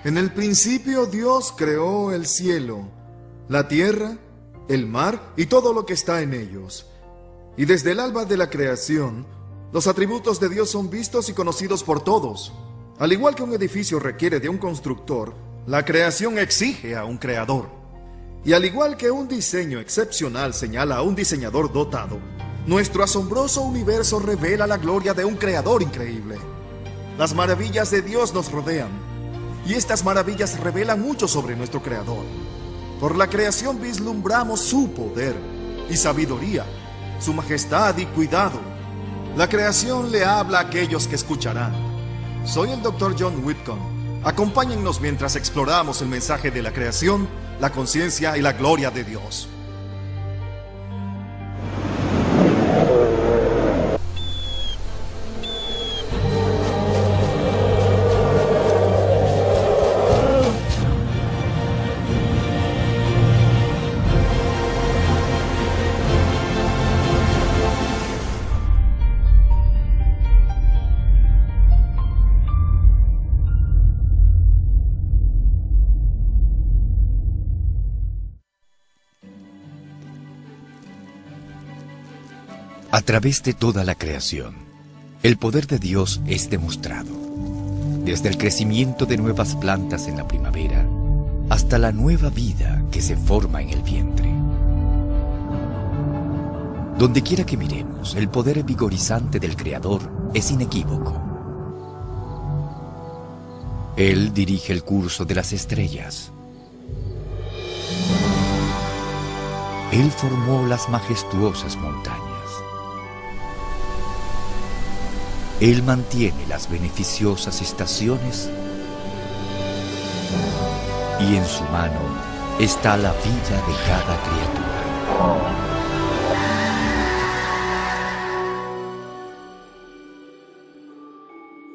En el principio Dios creó el cielo, la tierra, el mar y todo lo que está en ellos. Y desde el alba de la creación, los atributos de Dios son vistos y conocidos por todos. Al igual que un edificio requiere de un constructor, la creación exige a un creador. Y al igual que un diseño excepcional señala a un diseñador dotado, nuestro asombroso universo revela la gloria de un creador increíble. Las maravillas de Dios nos rodean, y estas maravillas revelan mucho sobre nuestro creador. Por la creación vislumbramos su poder y sabiduría, su majestad y cuidado. La creación le habla a aquellos que escucharán. Soy el Dr. John Whitcomb. Acompáñennos mientras exploramos el mensaje de la creación, la conciencia y la gloria de Dios. A través de toda la creación, el poder de Dios es demostrado. Desde el crecimiento de nuevas plantas en la primavera hasta la nueva vida que se forma en el vientre. Donde quiera que miremos, el poder vigorizante del Creador es inequívoco. Él dirige el curso de las estrellas. Él formó las majestuosas montañas. Él mantiene las beneficiosas estaciones y en su mano está la vida de cada criatura.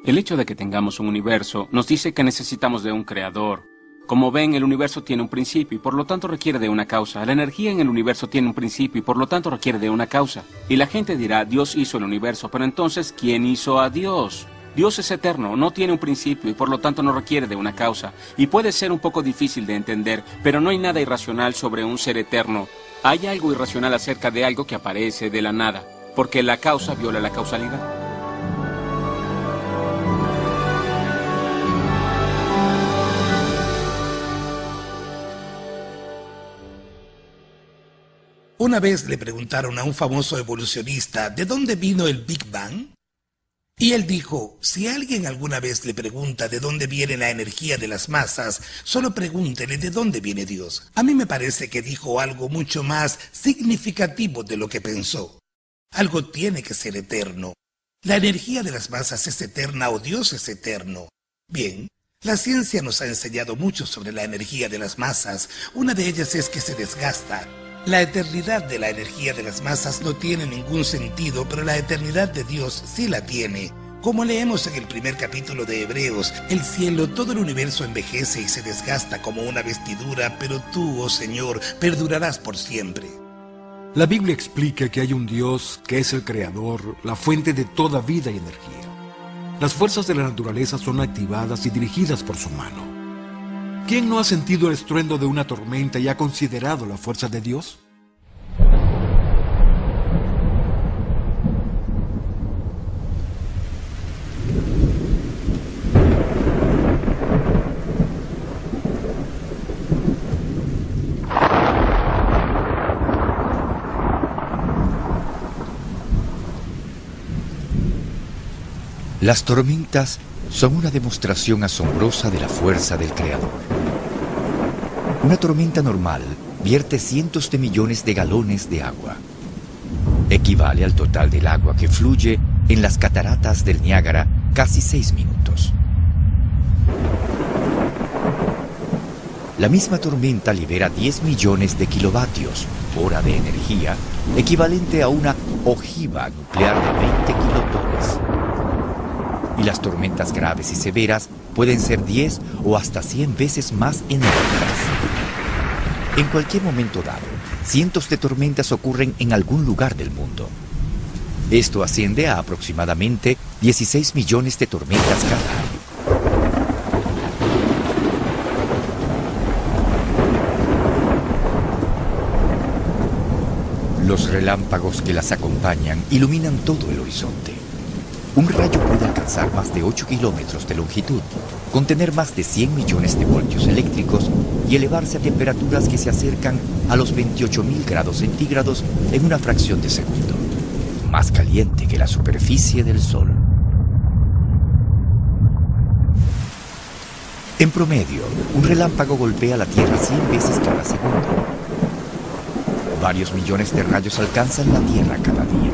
El hecho de que tengamos un universo nos dice que necesitamos de un creador. Como ven, el universo tiene un principio y por lo tanto requiere de una causa. La energía en el universo tiene un principio y por lo tanto requiere de una causa. Y la gente dirá, Dios hizo el universo, pero entonces, ¿quién hizo a Dios? Dios es eterno, no tiene un principio y por lo tanto no requiere de una causa. Y puede ser un poco difícil de entender, pero no hay nada irracional sobre un ser eterno. Hay algo irracional acerca de algo que aparece de la nada, porque la causa viola la causalidad. Una vez le preguntaron a un famoso evolucionista ¿de dónde vino el Big Bang? Y él dijo, si alguien alguna vez le pregunta de dónde viene la energía de las masas, solo pregúntele de dónde viene Dios. A mí me parece que dijo algo mucho más significativo de lo que pensó. Algo tiene que ser eterno. La energía de las masas es eterna o Dios es eterno. Bien, la ciencia nos ha enseñado mucho sobre la energía de las masas. Una de ellas es que se desgasta. La eternidad de la energía de las masas no tiene ningún sentido, pero la eternidad de Dios sí la tiene. Como leemos en el primer capítulo de Hebreos, el cielo, todo el universo envejece y se desgasta como una vestidura, pero tú, oh Señor, perdurarás por siempre. La Biblia explica que hay un Dios que es el creador, la fuente de toda vida y energía. Las fuerzas de la naturaleza son activadas y dirigidas por su mano. ¿Quién no ha sentido el estruendo de una tormenta y ha considerado la fuerza de Dios? Las tormentas son una demostración asombrosa de la fuerza del Creador. Una tormenta normal vierte cientos de millones de galones de agua. Equivale al total del agua que fluye en las cataratas del Niágara casi 6 minutos. La misma tormenta libera 10 millones de kilovatios hora de energía, equivalente a una ojiva nuclear de 20 kilotones. Y las tormentas graves y severas pueden ser 10 o hasta 100 veces más enérgicas. En cualquier momento dado, cientos de tormentas ocurren en algún lugar del mundo. Esto asciende a aproximadamente 16 millones de tormentas cada año. Los relámpagos que las acompañan iluminan todo el horizonte. Un rayo puede alcanzar más de 8 kilómetros de longitud, contener más de 100 millones de voltios eléctricos y elevarse a temperaturas que se acercan a los 28.000 grados centígrados en una fracción de segundo, más caliente que la superficie del Sol. En promedio, un relámpago golpea la Tierra 100 veces cada segundo. Varios millones de rayos alcanzan la Tierra cada día.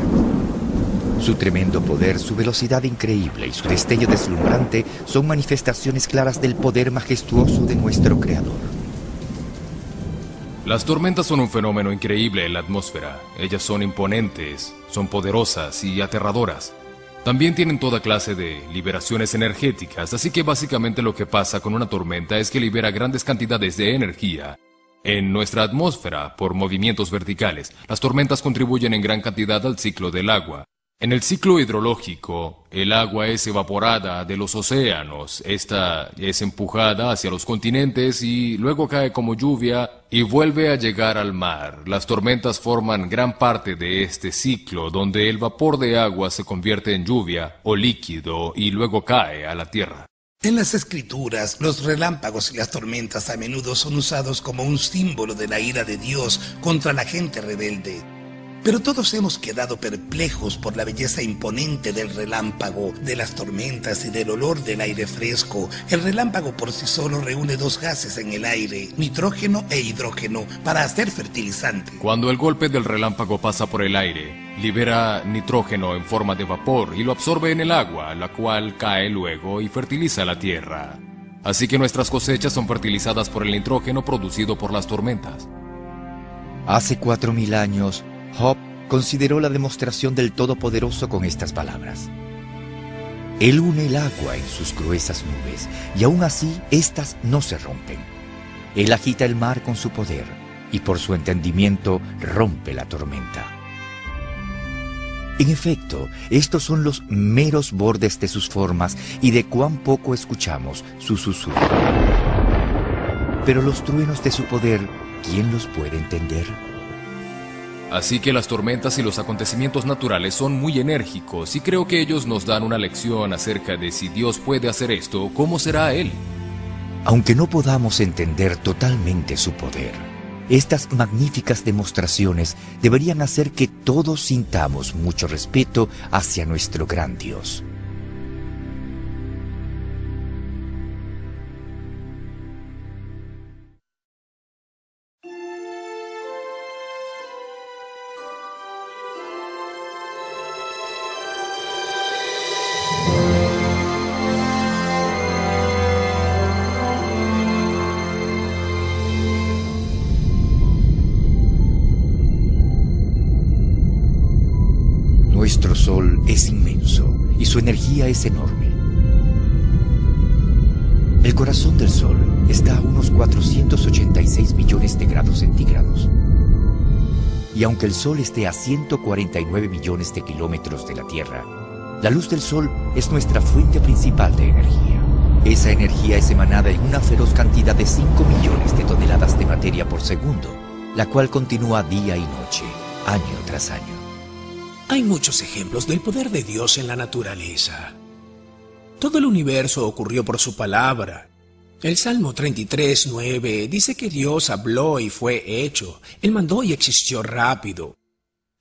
Su tremendo poder, su velocidad increíble y su destello deslumbrante son manifestaciones claras del poder majestuoso de nuestro Creador. Las tormentas son un fenómeno increíble en la atmósfera. Ellas son imponentes, son poderosas y aterradoras. También tienen toda clase de liberaciones energéticas, así que básicamente lo que pasa con una tormenta es que libera grandes cantidades de energía en nuestra atmósfera por movimientos verticales. Las tormentas contribuyen en gran cantidad al ciclo del agua. En el ciclo hidrológico, el agua es evaporada de los océanos, esta es empujada hacia los continentes y luego cae como lluvia y vuelve a llegar al mar. Las tormentas forman gran parte de este ciclo, donde el vapor de agua se convierte en lluvia o líquido y luego cae a la tierra. En las escrituras, los relámpagos y las tormentas a menudo son usados como un símbolo de la ira de Dios contra la gente rebelde. Pero todos hemos quedado perplejos por la belleza imponente del relámpago, de las tormentas y del olor del aire fresco. El relámpago por sí solo reúne dos gases en el aire, nitrógeno e hidrógeno, para hacer fertilizante. Cuando el golpe del relámpago pasa por el aire, libera nitrógeno en forma de vapor y lo absorbe en el agua, la cual cae luego y fertiliza la tierra. Así que nuestras cosechas son fertilizadas por el nitrógeno producido por las tormentas. Hace 4.000 años, Job consideró la demostración del Todopoderoso con estas palabras. Él une el agua en sus gruesas nubes, y aún así éstas no se rompen. Él agita el mar con su poder, y por su entendimiento rompe la tormenta. En efecto, estos son los meros bordes de sus formas, y de cuán poco escuchamos su susurro. Pero los truenos de su poder, ¿quién los puede entender? Así que las tormentas y los acontecimientos naturales son muy enérgicos y creo que ellos nos dan una lección acerca de si Dios puede hacer esto, ¿cómo será Él? Aunque no podamos entender totalmente su poder, estas magníficas demostraciones deberían hacer que todos sintamos mucho respeto hacia nuestro gran Dios. Nuestro Sol es inmenso y su energía es enorme. El corazón del Sol está a unos 486 millones de grados centígrados. Y aunque el Sol esté a 149 millones de kilómetros de la Tierra, la luz del Sol es nuestra fuente principal de energía. Esa energía es emanada en una feroz cantidad de 5 millones de toneladas de materia por segundo, la cual continúa día y noche, año tras año. Hay muchos ejemplos del poder de Dios en la naturaleza. Todo el universo ocurrió por su palabra. El Salmo 33:9 dice que Dios habló y fue hecho. Él mandó y existió rápido.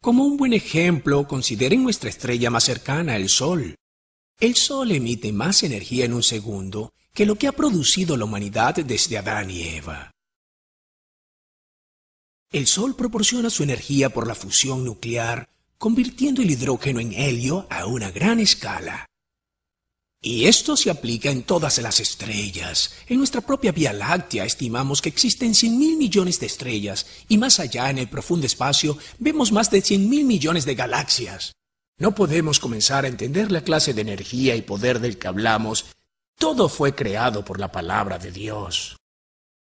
Como un buen ejemplo, consideren nuestra estrella más cercana, el Sol. El Sol emite más energía en un segundo que lo que ha producido la humanidad desde Adán y Eva. El Sol proporciona su energía por la fusión nuclear, convirtiendo el hidrógeno en helio a una gran escala. Y esto se aplica en todas las estrellas. En nuestra propia Vía Láctea estimamos que existen 100.000 millones de estrellas, y más allá en el profundo espacio vemos más de 100.000 millones de galaxias. No podemos comenzar a entender la clase de energía y poder del que hablamos. Todo fue creado por la palabra de Dios.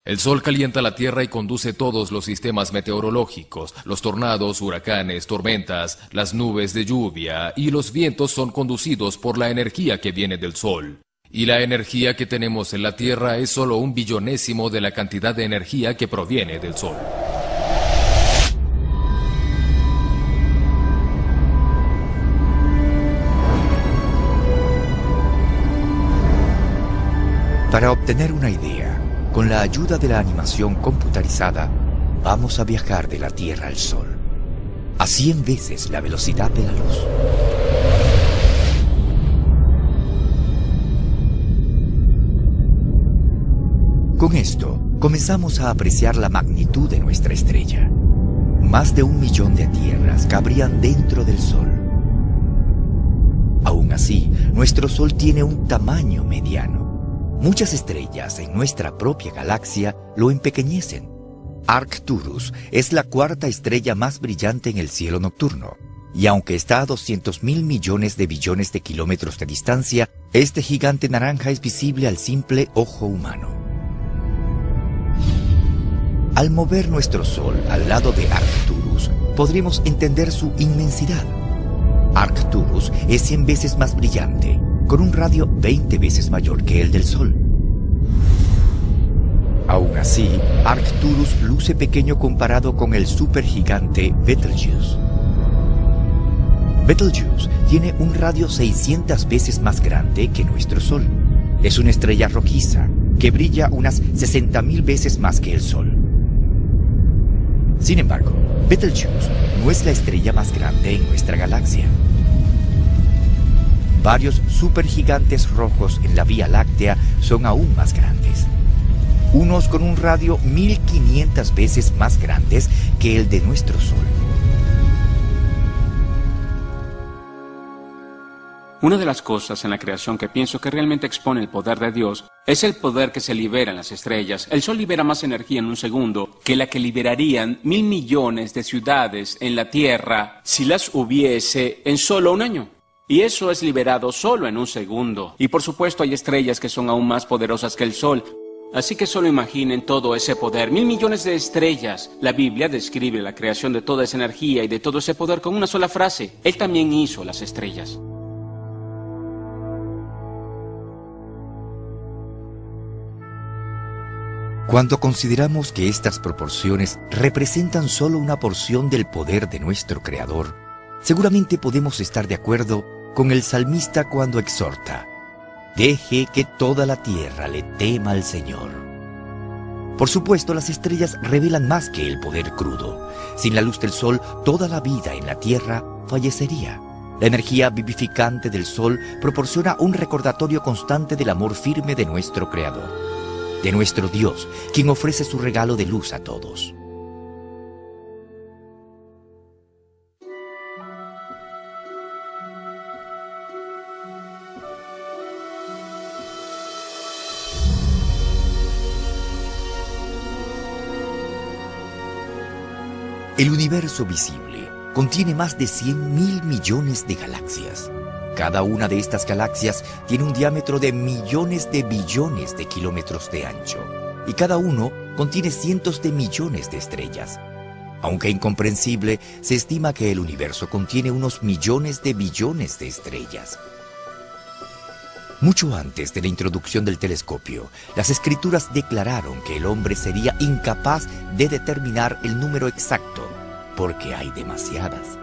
El Sol calienta la Tierra y conduce todos los sistemas meteorológicos. Los tornados, huracanes, tormentas, las nubes de lluvia y los vientos son conducidos por la energía que viene del Sol. Y la energía que tenemos en la Tierra es solo 1/billonésimo de la cantidad de energía que proviene del Sol. Para obtener una idea, con la ayuda de la animación computarizada, vamos a viajar de la Tierra al Sol, a 100 veces la velocidad de la luz. Con esto, comenzamos a apreciar la magnitud de nuestra estrella. Más de 1 millón de tierras cabrían dentro del Sol. Aún así, nuestro Sol tiene un tamaño mediano. Muchas estrellas en nuestra propia galaxia lo empequeñecen. Arcturus es la 4ª estrella más brillante en el cielo nocturno, y aunque está a 200.000 millones de billones de kilómetros de distancia, este gigante naranja es visible al simple ojo humano. Al mover nuestro Sol al lado de Arcturus, podremos entender su inmensidad. Arcturus es 100 veces más brillante, con un radio 20 veces mayor que el del Sol. Aún así, Arcturus luce pequeño comparado con el supergigante Betelgeuse. Betelgeuse tiene un radio 600 veces más grande que nuestro Sol. Es una estrella rojiza que brilla unas 60.000 veces más que el Sol. Sin embargo, Betelgeuse no es la estrella más grande en nuestra galaxia. Varios supergigantes rojos en la Vía Láctea son aún más grandes. Unos con un radio 1500 veces más grandes que el de nuestro Sol. Una de las cosas en la creación que pienso que realmente expone el poder de Dios es el poder que se libera en las estrellas. El Sol libera más energía en un segundo que la que liberarían 1.000 millones de ciudades en la Tierra si las hubiese en solo un año. Y eso es liberado solo en un segundo. Y por supuesto hay estrellas que son aún más poderosas que el Sol. Así que solo imaginen todo ese poder, 1.000 millones de estrellas. La Biblia describe la creación de toda esa energía y de todo ese poder con una sola frase. Él también hizo las estrellas. Cuando consideramos que estas proporciones representan solo una porción del poder de nuestro Creador, seguramente podemos estar de acuerdo con el salmista cuando exhorta: deje que toda la tierra le tema al Señor. Por supuesto, las estrellas revelan más que el poder crudo. Sin la luz del Sol, toda la vida en la tierra fallecería. La energía vivificante del Sol proporciona un recordatorio constante del amor firme de nuestro Creador, de nuestro Dios, quien ofrece su regalo de luz a todos. El universo visible contiene más de 100.000 millones de galaxias. Cada una de estas galaxias tiene un diámetro de millones de billones de kilómetros de ancho, y cada uno contiene cientos de millones de estrellas. Aunque incomprensible, se estima que el universo contiene unos millones de billones de estrellas. Mucho antes de la introducción del telescopio, las escrituras declararon que el hombre sería incapaz de determinar el número exacto, porque hay demasiadas.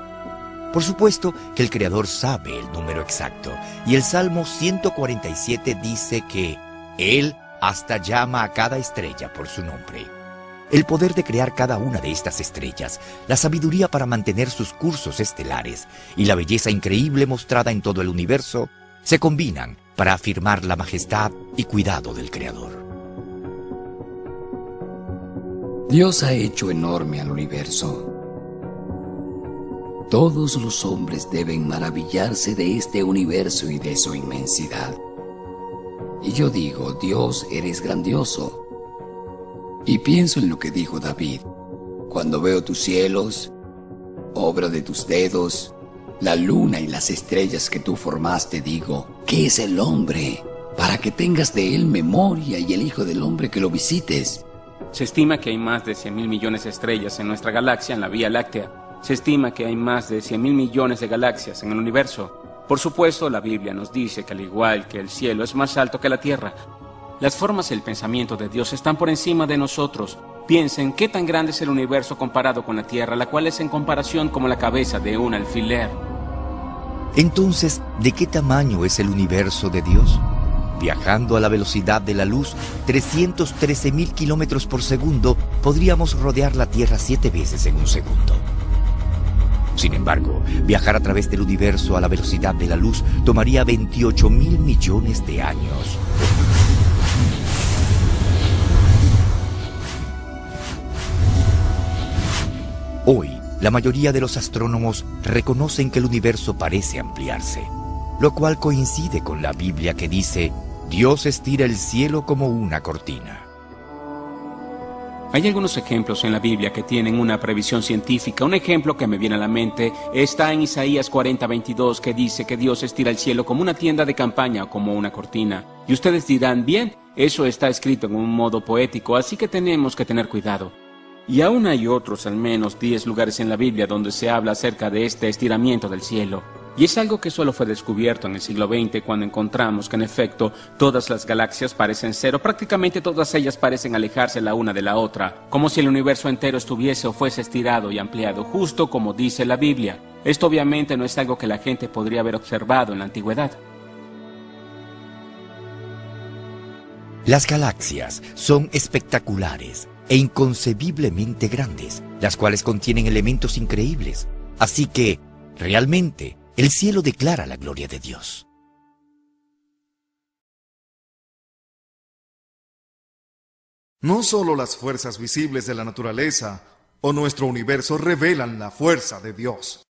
Por supuesto que el Creador sabe el número exacto, y el Salmo 147 dice que Él hasta llama a cada estrella por su nombre. El poder de crear cada una de estas estrellas, la sabiduría para mantener sus cursos estelares y la belleza increíble mostrada en todo el universo se combinan para afirmar la majestad y cuidado del Creador. Dios ha hecho enorme al universo. Todos los hombres deben maravillarse de este universo y de su inmensidad. Y yo digo: Dios, eres grandioso. Y pienso en lo que dijo David: cuando veo tus cielos, obra de tus dedos, la luna y las estrellas que tú formaste, digo: ¿qué es el hombre para que tengas de él memoria, y el hijo del hombre que lo visites? Se estima que hay más de 100.000 millones de estrellas en nuestra galaxia, en la Vía Láctea. Se estima que hay más de 100.000 millones de galaxias en el universo. Por supuesto, la Biblia nos dice que al igual que el cielo es más alto que la tierra, las formas y el pensamiento de Dios están por encima de nosotros. Piensen qué tan grande es el universo comparado con la tierra, la cual es en comparación como la cabeza de un alfiler. Entonces, ¿de qué tamaño es el universo de Dios? Viajando a la velocidad de la luz, 313.000 kilómetros por segundo, podríamos rodear la Tierra 7 veces en un segundo. Sin embargo, viajar a través del universo a la velocidad de la luz tomaría 28.000 millones de años. Hoy, la mayoría de los astrónomos reconocen que el universo parece ampliarse, lo cual coincide con la Biblia que dice: Dios estira el cielo como una cortina. Hay algunos ejemplos en la Biblia que tienen una previsión científica. Un ejemplo que me viene a la mente está en Isaías 40:22, que dice que Dios estira el cielo como una tienda de campaña o como una cortina. Y ustedes dirán, bien, eso está escrito en un modo poético, así que tenemos que tener cuidado. Y aún hay otros, al menos 10 lugares en la Biblia donde se habla acerca de este estiramiento del cielo. Y es algo que solo fue descubierto en el siglo XX, cuando encontramos que en efecto todas las galaxias parecen ser, o prácticamente todas ellas parecen alejarse la una de la otra, como si el universo entero estuviese o fuese estirado y ampliado, justo como dice la Biblia. Esto obviamente no es algo que la gente podría haber observado en la antigüedad. Las galaxias son espectaculares e inconcebiblemente grandes, las cuales contienen elementos increíbles. Así que, realmente, el cielo declara la gloria de Dios. No solo las fuerzas visibles de la naturaleza o nuestro universo revelan la fuerza de Dios.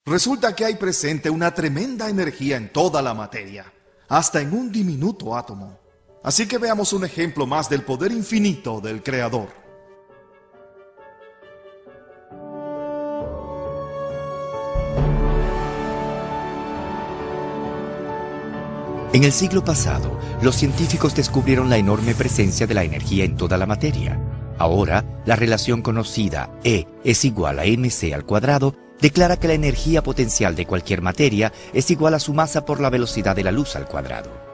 Resulta que hay presente una tremenda energía en toda la materia, hasta en un diminuto átomo. Así que veamos un ejemplo más del poder infinito del Creador. En el siglo pasado, los científicos descubrieron la enorme presencia de la energía en toda la materia. Ahora, la relación conocida E es igual a mc al cuadrado declara que la energía potencial de cualquier materia es igual a su masa por la velocidad de la luz al cuadrado.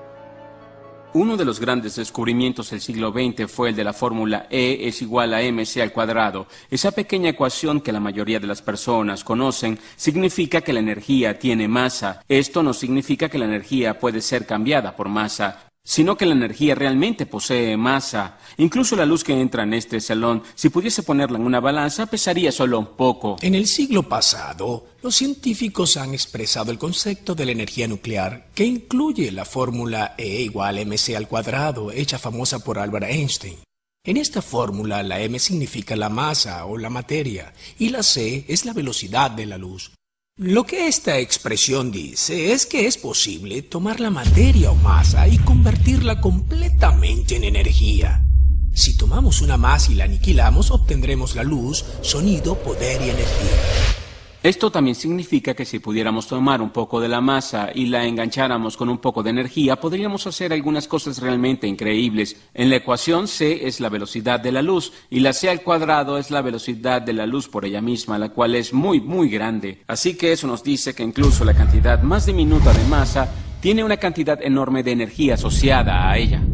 Uno de los grandes descubrimientos del siglo XX fue el de la fórmula E es igual a mc al cuadrado. Esa pequeña ecuación que la mayoría de las personas conocen significa que la energía tiene masa. Esto no significa que la energía puede ser cambiada por masa, sino que la energía realmente posee masa. Incluso la luz que entra en este salón, si pudiese ponerla en una balanza, pesaría solo un poco. En el siglo pasado, los científicos han expresado el concepto de la energía nuclear, que incluye la fórmula E igual a mc al cuadrado, hecha famosa por Albert Einstein. En esta fórmula, la m significa la masa o la materia, y la c es la velocidad de la luz. Lo que esta expresión dice es que es posible tomar la materia o masa y convertirla completamente en energía. Si tomamos una masa y la aniquilamos, obtendremos la luz, sonido, poder y energía. Esto también significa que si pudiéramos tomar un poco de la masa y la engancháramos con un poco de energía, podríamos hacer algunas cosas realmente increíbles. En la ecuación c es la velocidad de la luz y la c al cuadrado es la velocidad de la luz por ella misma, la cual es muy, muy grande. Así que eso nos dice que incluso la cantidad más diminuta de masa tiene una cantidad enorme de energía asociada a ella.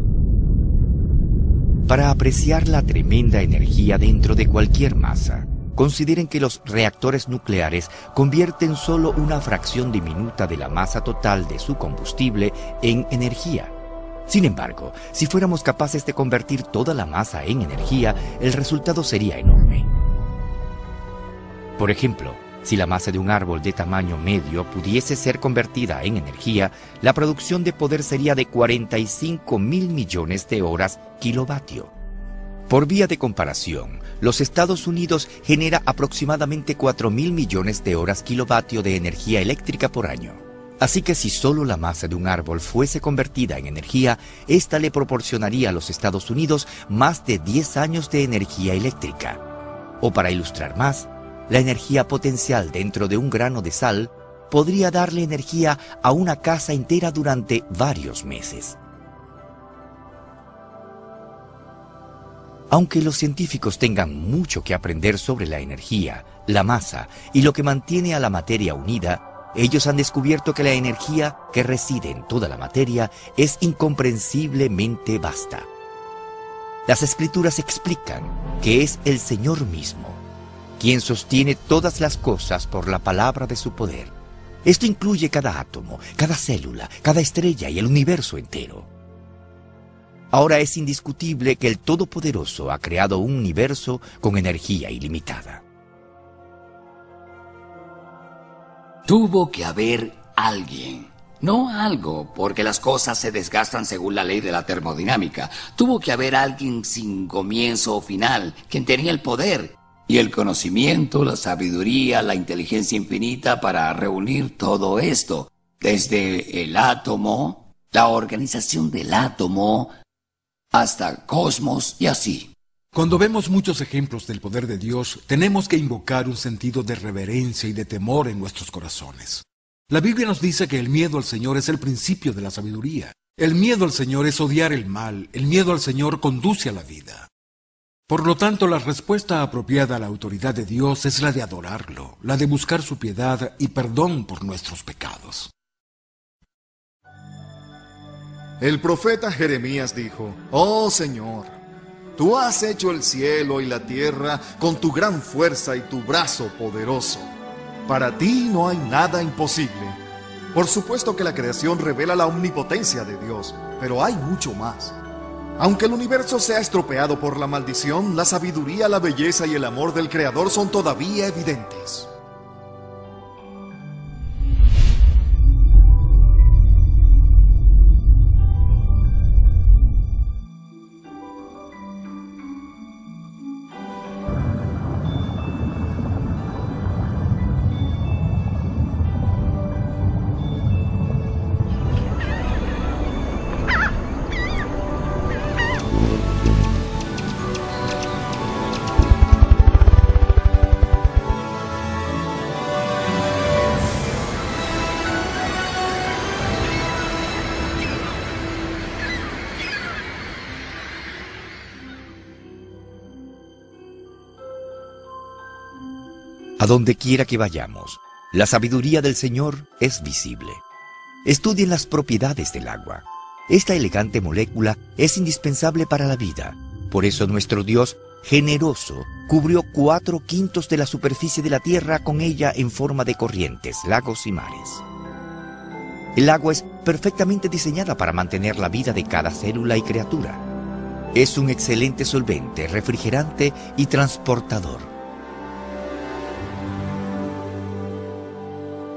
Para apreciar la tremenda energía dentro de cualquier masa, consideren que los reactores nucleares convierten solo una fracción diminuta de la masa total de su combustible en energía. Sin embargo, si fuéramos capaces de convertir toda la masa en energía, el resultado sería enorme. Por ejemplo, si la masa de un árbol de tamaño medio pudiese ser convertida en energía, la producción de poder sería de 45.000 millones de horas kilovatio. Por vía de comparación, los Estados Unidos genera aproximadamente 4.000 millones de horas kilovatio de energía eléctrica por año. Así que si solo la masa de un árbol fuese convertida en energía, esta le proporcionaría a los Estados Unidos más de 10 años de energía eléctrica. O para ilustrar más, la energía potencial dentro de un grano de sal podría darle energía a una casa entera durante varios meses. Aunque los científicos tengan mucho que aprender sobre la energía, la masa y lo que mantiene a la materia unida, ellos han descubierto que la energía que reside en toda la materia es incomprensiblemente vasta. Las Escrituras explican que es el Señor mismo quien sostiene todas las cosas por la palabra de su poder. Esto incluye cada átomo, cada célula, cada estrella y el universo entero. Ahora es indiscutible que el Todopoderoso ha creado un universo con energía ilimitada. Tuvo que haber alguien, no algo, porque las cosas se desgastan según la ley de la termodinámica. Tuvo que haber alguien sin comienzo o final, quien tenía el poder y el conocimiento, la sabiduría, la inteligencia infinita para reunir todo esto, desde el átomo, la organización del átomo, hasta cosmos y así. Cuando vemos muchos ejemplos del poder de Dios, tenemos que invocar un sentido de reverencia y de temor en nuestros corazones. La Biblia nos dice que el miedo al Señor es el principio de la sabiduría. El miedo al Señor es odiar el mal. El miedo al Señor conduce a la vida. Por lo tanto, la respuesta apropiada a la autoridad de Dios es la de adorarlo, la de buscar su piedad y perdón por nuestros pecados. El profeta Jeremías dijo: «Oh Señor, tú has hecho el cielo y la tierra con tu gran fuerza y tu brazo poderoso. Para ti no hay nada imposible». Por supuesto que la creación revela la omnipotencia de Dios, pero hay mucho más. Aunque el universo sea estropeado por la maldición, la sabiduría, la belleza y el amor del Creador son todavía evidentes. A donde quiera que vayamos, la sabiduría del Señor es visible. Estudien las propiedades del agua. Esta elegante molécula es indispensable para la vida. Por eso nuestro Dios, generoso, cubrió 4/5 de la superficie de la tierra con ella en forma de corrientes, lagos y mares. El agua es perfectamente diseñada para mantener la vida de cada célula y criatura. Es un excelente solvente, refrigerante y transportador.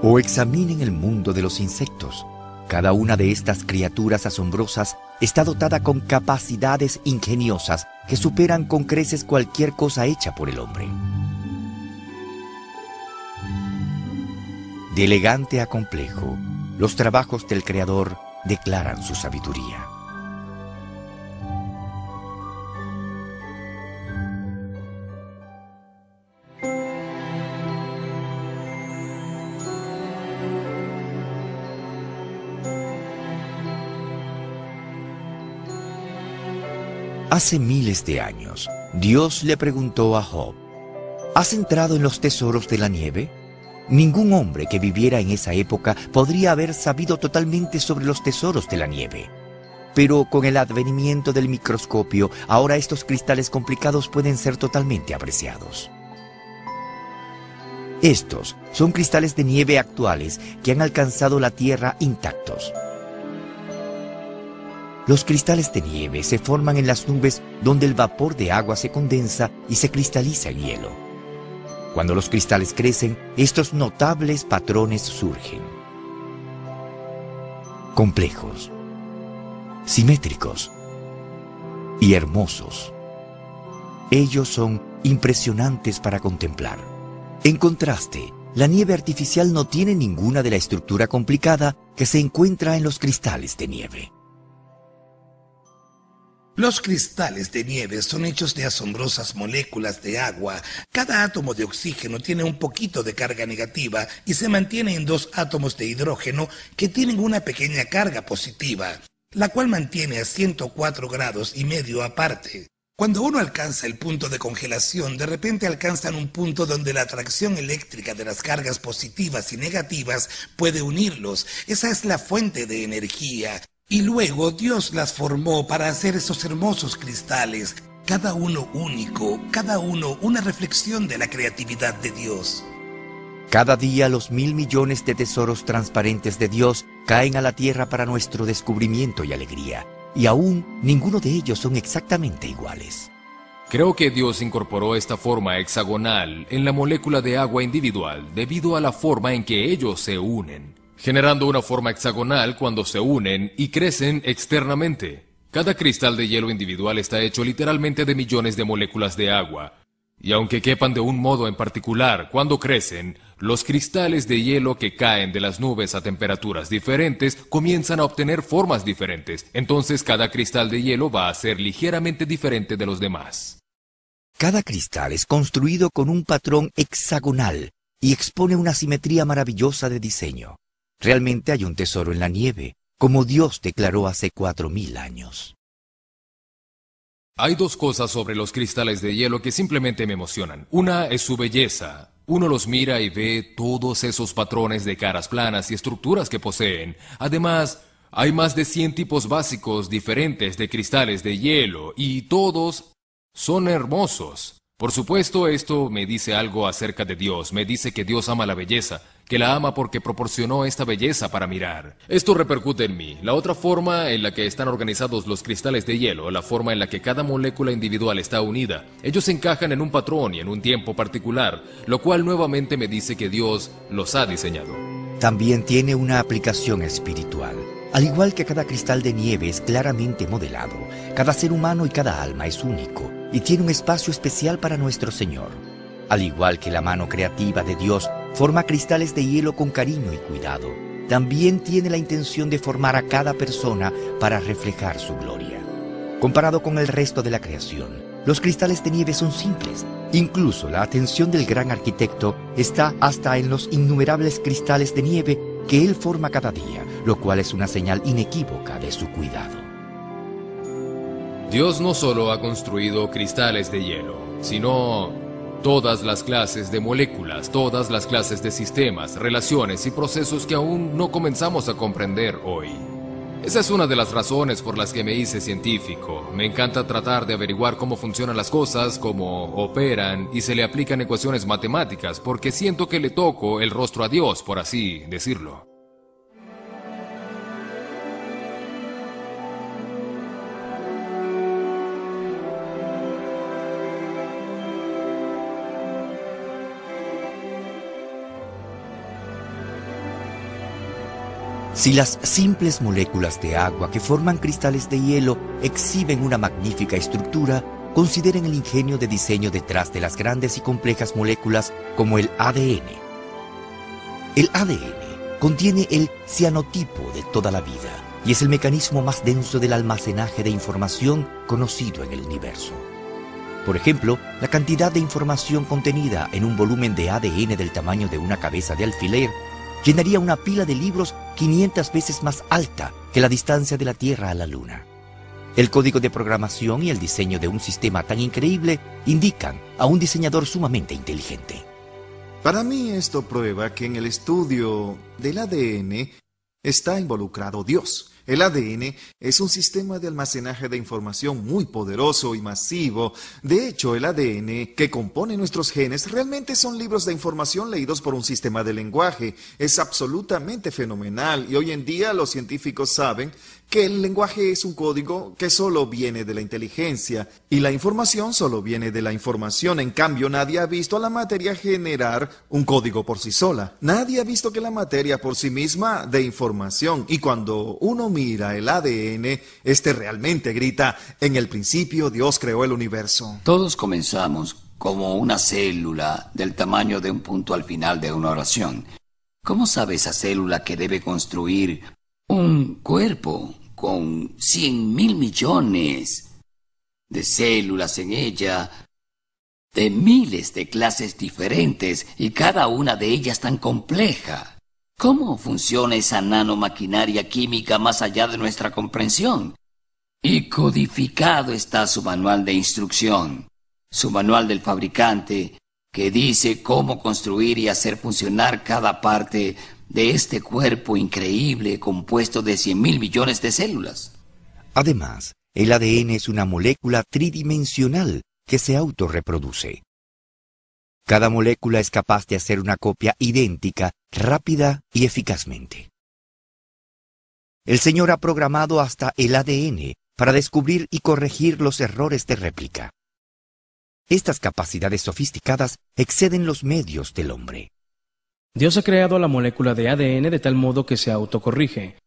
O examinen el mundo de los insectos. Cada una de estas criaturas asombrosas está dotada con capacidades ingeniosas que superan con creces cualquier cosa hecha por el hombre. De elegante a complejo, los trabajos del Creador declaran su sabiduría. Hace miles de años, Dios le preguntó a Job: ¿has entrado en los tesoros de la nieve? Ningún hombre que viviera en esa época podría haber sabido totalmente sobre los tesoros de la nieve. Pero con el advenimiento del microscopio, ahora estos cristales complicados pueden ser totalmente apreciados. Estos son cristales de nieve actuales que han alcanzado la Tierra intactos. Los cristales de nieve se forman en las nubes donde el vapor de agua se condensa y se cristaliza en hielo. Cuando los cristales crecen, estos notables patrones surgen. Complejos, simétricos y hermosos. Ellos son impresionantes para contemplar. En contraste, la nieve artificial no tiene ninguna de la estructura complicada que se encuentra en los cristales de nieve. Los cristales de nieve son hechos de asombrosas moléculas de agua. Cada átomo de oxígeno tiene un poquito de carga negativa y se mantiene en 2 átomos de hidrógeno que tienen una pequeña carga positiva, la cual mantiene a 104 grados y medio aparte. Cuando uno alcanza el punto de congelación, de repente alcanzan un punto donde la atracción eléctrica de las cargas positivas y negativas puede unirlos. Esa es la fuente de energía. Y luego Dios las formó para hacer esos hermosos cristales, cada uno único, cada uno una reflexión de la creatividad de Dios. Cada día los 1.000 millones de tesoros transparentes de Dios caen a la tierra para nuestro descubrimiento y alegría. y aún ninguno de ellos son exactamente iguales. Creo que Dios incorporó esta forma hexagonal en la molécula de agua individual debido a la forma en que ellos se unen, generando una forma hexagonal cuando se unen y crecen externamente. Cada cristal de hielo individual está hecho literalmente de millones de moléculas de agua, y aunque quepan de un modo en particular cuando crecen, los cristales de hielo que caen de las nubes a temperaturas diferentes comienzan a obtener formas diferentes, entonces cada cristal de hielo va a ser ligeramente diferente de los demás. Cada cristal es construido con un patrón hexagonal y expone una simetría maravillosa de diseño. Realmente hay un tesoro en la nieve, como Dios declaró hace 4000 años. Hay dos cosas sobre los cristales de hielo que simplemente me emocionan. Una es su belleza. Uno los mira y ve todos esos patrones de caras planas y estructuras que poseen. Además, hay más de 100 tipos básicos diferentes de cristales de hielo y todos son hermosos. Por supuesto, esto me dice algo acerca de Dios. Me dice que Dios ama la belleza, que la ama porque proporcionó esta belleza para mirar. Esto repercute en mí. La otra forma en la que están organizados los cristales de hielo, la forma en la que cada molécula individual está unida, ellos encajan en un patrón y en un tiempo particular, lo cual nuevamente me dice que Dios los ha diseñado. También tiene una aplicación espiritual. Al igual que cada cristal de nieve es claramente modelado, cada ser humano y cada alma es único y tiene un espacio especial para nuestro Señor. Al igual que la mano creativa de Dios forma cristales de hielo con cariño y cuidado, también tiene la intención de formar a cada persona para reflejar su gloria. Comparado con el resto de la creación, los cristales de nieve son simples. Incluso la atención del gran arquitecto está hasta en los innumerables cristales de nieve que él forma cada día, lo cual es una señal inequívoca de su cuidado. Dios no solo ha construido cristales de hielo, sino todas las clases de moléculas, todas las clases de sistemas, relaciones y procesos que aún no comenzamos a comprender hoy. Esa es una de las razones por las que me hice científico. Me encanta tratar de averiguar cómo funcionan las cosas, cómo operan y se le aplican ecuaciones matemáticas, porque siento que le toco el rostro a Dios, por así decirlo. Si las simples moléculas de agua que forman cristales de hielo exhiben una magnífica estructura, consideren el ingenio de diseño detrás de las grandes y complejas moléculas como el ADN. El ADN contiene el cianotipo de toda la vida y es el mecanismo más denso del almacenaje de información conocido en el universo. Por ejemplo, la cantidad de información contenida en un volumen de ADN del tamaño de una cabeza de alfiler llenaría una pila de libros 500 veces más alta que la distancia de la Tierra a la Luna. El código de programación y el diseño de un sistema tan increíble indican a un diseñador sumamente inteligente. Para mí esto prueba que en el estudio del ADN está involucrado Dios. El ADN es un sistema de almacenaje de información muy poderoso y masivo. De hecho, el ADN que compone nuestros genes realmente son libros de información leídos por un sistema de lenguaje. Es absolutamente fenomenal y hoy en día los científicos saben que el lenguaje es un código que solo viene de la inteligencia y la información solo viene de la información. En cambio, nadie ha visto a la materia generar un código por sí sola. Nadie ha visto que la materia por sí misma dé información. Y cuando uno mira el ADN, este realmente grita: en el principio Dios creó el universo. Todos comenzamos como una célula del tamaño de un punto al final de una oración. ¿Cómo sabe esa célula que debe construir un cuerpo con 100.000 millones de células en ella, de miles de clases diferentes y cada una de ellas tan compleja? ¿Cómo funciona esa nanomaquinaria química más allá de nuestra comprensión? Y codificado está su manual de instrucción, su manual del fabricante, que dice cómo construir y hacer funcionar cada parte de este cuerpo increíble compuesto de 100.000 millones de células. Además, el ADN es una molécula tridimensional que se autorreproduce. Cada molécula es capaz de hacer una copia idéntica, rápida y eficazmente. el Señor ha programado hasta el ADN para descubrir y corregir los errores de réplica. Estas capacidades sofisticadas exceden los medios del hombre. Dios ha creado la molécula de ADN de tal modo que se autocorrige.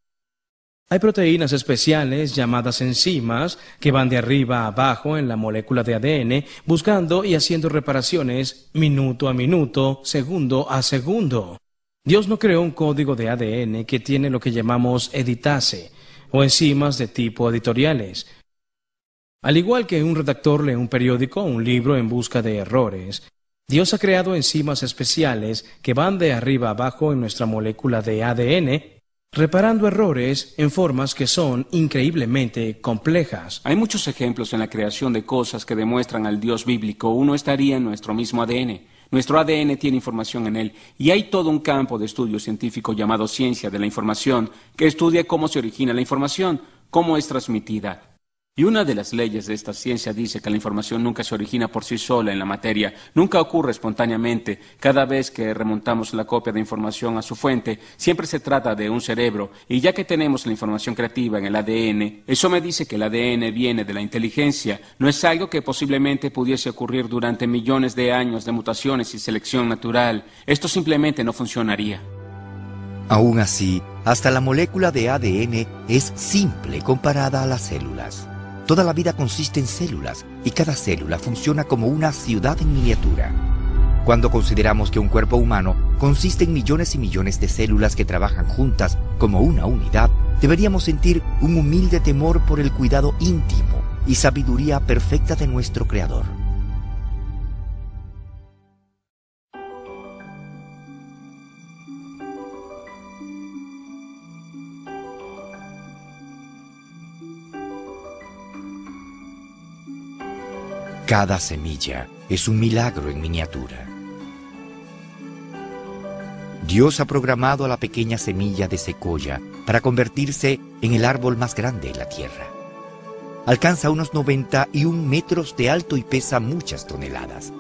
Hay proteínas especiales llamadas enzimas que van de arriba a abajo en la molécula de ADN buscando y haciendo reparaciones minuto a minuto, segundo a segundo. Dios no creó un código de ADN que tiene lo que llamamos editase o enzimas de tipo editoriales. Al igual que un redactor lee un periódico o un libro en busca de errores, Dios ha creado enzimas especiales que van de arriba a abajo en nuestra molécula de ADN, reparando errores en formas que son increíblemente complejas. Hay muchos ejemplos en la creación de cosas que demuestran al Dios bíblico. Uno estaría en nuestro mismo ADN. Nuestro ADN tiene información en él, y hay todo un campo de estudio científico llamado ciencia de la información, que estudia cómo se origina la información, cómo es transmitida. Y una de las leyes de esta ciencia dice que la información nunca se origina por sí sola en la materia, nunca ocurre espontáneamente. Cada vez que remontamos la copia de información a su fuente, siempre se trata de un cerebro, y ya que tenemos la información creativa en el ADN, eso me dice que el ADN viene de la inteligencia, no es algo que posiblemente pudiese ocurrir durante millones de años de mutaciones y selección natural. Esto simplemente no funcionaría. Aún así, hasta la molécula de ADN es simple comparada a las células. Toda la vida consiste en células, y cada célula funciona como una ciudad en miniatura. Cuando consideramos que un cuerpo humano consiste en millones y millones de células que trabajan juntas como una unidad, deberíamos sentir un humilde temor por el cuidado íntimo y sabiduría perfecta de nuestro Creador. Cada semilla es un milagro en miniatura. Dios ha programado a la pequeña semilla de secoya para convertirse en el árbol más grande en la tierra. Alcanza unos 91 metros de alto y pesa muchas toneladas.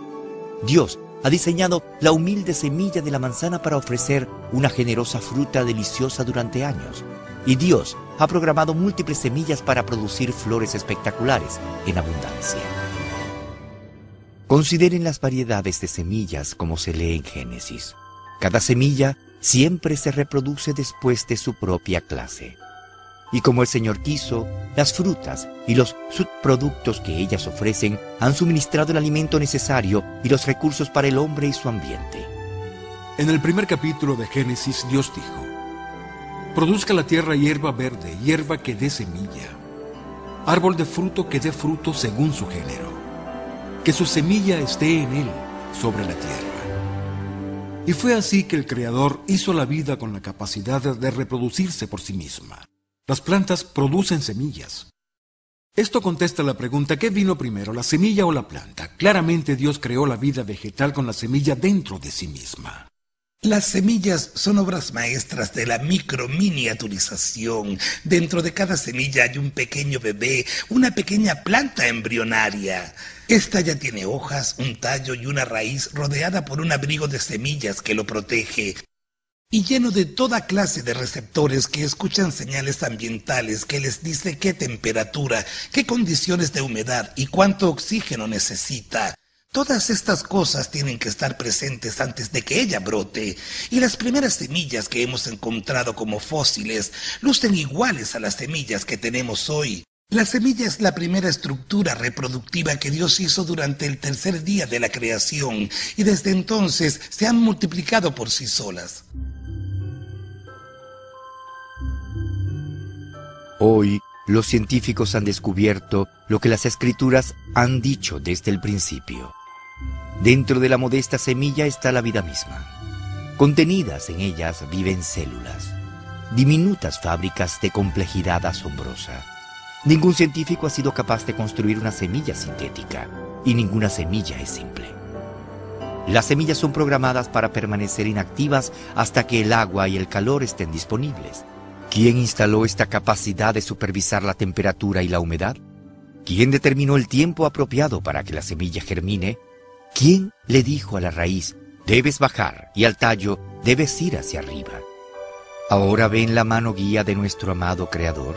Dios ha diseñado la humilde semilla de la manzana para ofrecer una generosa fruta deliciosa durante años. Y Dios ha programado múltiples semillas para producir flores espectaculares en abundancia. Consideren las variedades de semillas como se lee en Génesis. Cada semilla siempre se reproduce después de su propia clase. Y como el Señor quiso, las frutas y los subproductos que ellas ofrecen han suministrado el alimento necesario y los recursos para el hombre y su ambiente. En el primer capítulo de Génesis, Dios dijo: produzca la tierra hierba verde, hierba que dé semilla, árbol de fruto que dé fruto según su género, que su semilla esté en él, sobre la tierra. Y fue así que el Creador hizo la vida con la capacidad de reproducirse por sí misma. Las plantas producen semillas. Esto contesta la pregunta: ¿qué vino primero, la semilla o la planta? Claramente Dios creó la vida vegetal con la semilla dentro de sí misma. Las semillas son obras maestras de la microminiaturización. Dentro de cada semilla hay un pequeño bebé, una pequeña planta embrionaria. Esta ya tiene hojas, un tallo y una raíz rodeada por un abrigo de semillas que lo protege, y lleno de toda clase de receptores que escuchan señales ambientales que les dice qué temperatura, qué condiciones de humedad y cuánto oxígeno necesita. Todas estas cosas tienen que estar presentes antes de que ella brote, y las primeras semillas que hemos encontrado como fósiles lucen iguales a las semillas que tenemos hoy. La semilla es la primera estructura reproductiva que Dios hizo durante el tercer día de la creación, y desde entonces se han multiplicado por sí solas. Hoy, los científicos han descubierto lo que las Escrituras han dicho desde el principio. Dentro de la modesta semilla está la vida misma. Contenidas en ellas viven células, diminutas fábricas de complejidad asombrosa. Ningún científico ha sido capaz de construir una semilla sintética, y ninguna semilla es simple. Las semillas son programadas para permanecer inactivas hasta que el agua y el calor estén disponibles. ¿Quién instaló esta capacidad de supervisar la temperatura y la humedad? ¿Quién determinó el tiempo apropiado para que la semilla germine? ¿Quién le dijo a la raíz: debes bajar, y al tallo: debes ir hacia arriba? ¿Ahora ven la mano guía de nuestro amado Creador?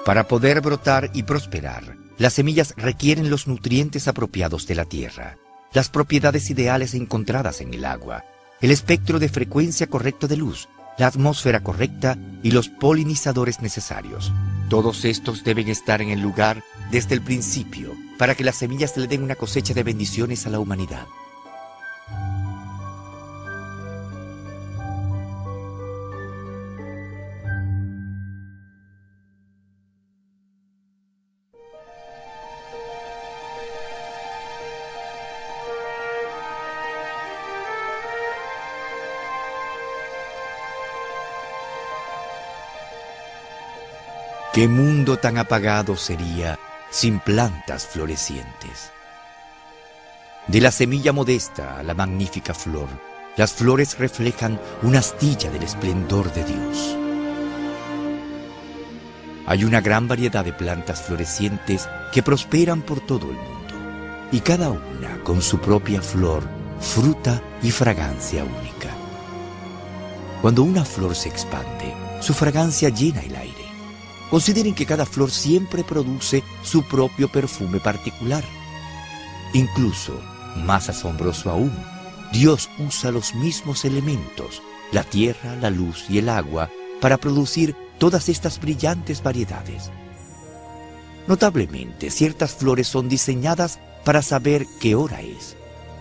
Para poder brotar y prosperar, las semillas requieren los nutrientes apropiados de la tierra, las propiedades ideales encontradas en el agua, el espectro de frecuencia correcto de luz, la atmósfera correcta y los polinizadores necesarios. Todos estos deben estar en el lugar desde el principio para que las semillas le den una cosecha de bendiciones a la humanidad. ¿Qué mundo tan apagado sería sin plantas florecientes? De la semilla modesta a la magnífica flor, las flores reflejan una astilla del esplendor de Dios. Hay una gran variedad de plantas florecientes que prosperan por todo el mundo, y cada una con su propia flor, fruta y fragancia única. Cuando una flor se expande, su fragancia llena el aire. Consideren que cada flor siempre produce su propio perfume particular. Incluso, más asombroso aún, Dios usa los mismos elementos, la tierra, la luz y el agua, para producir todas estas brillantes variedades. Notablemente, ciertas flores son diseñadas para saber qué hora es.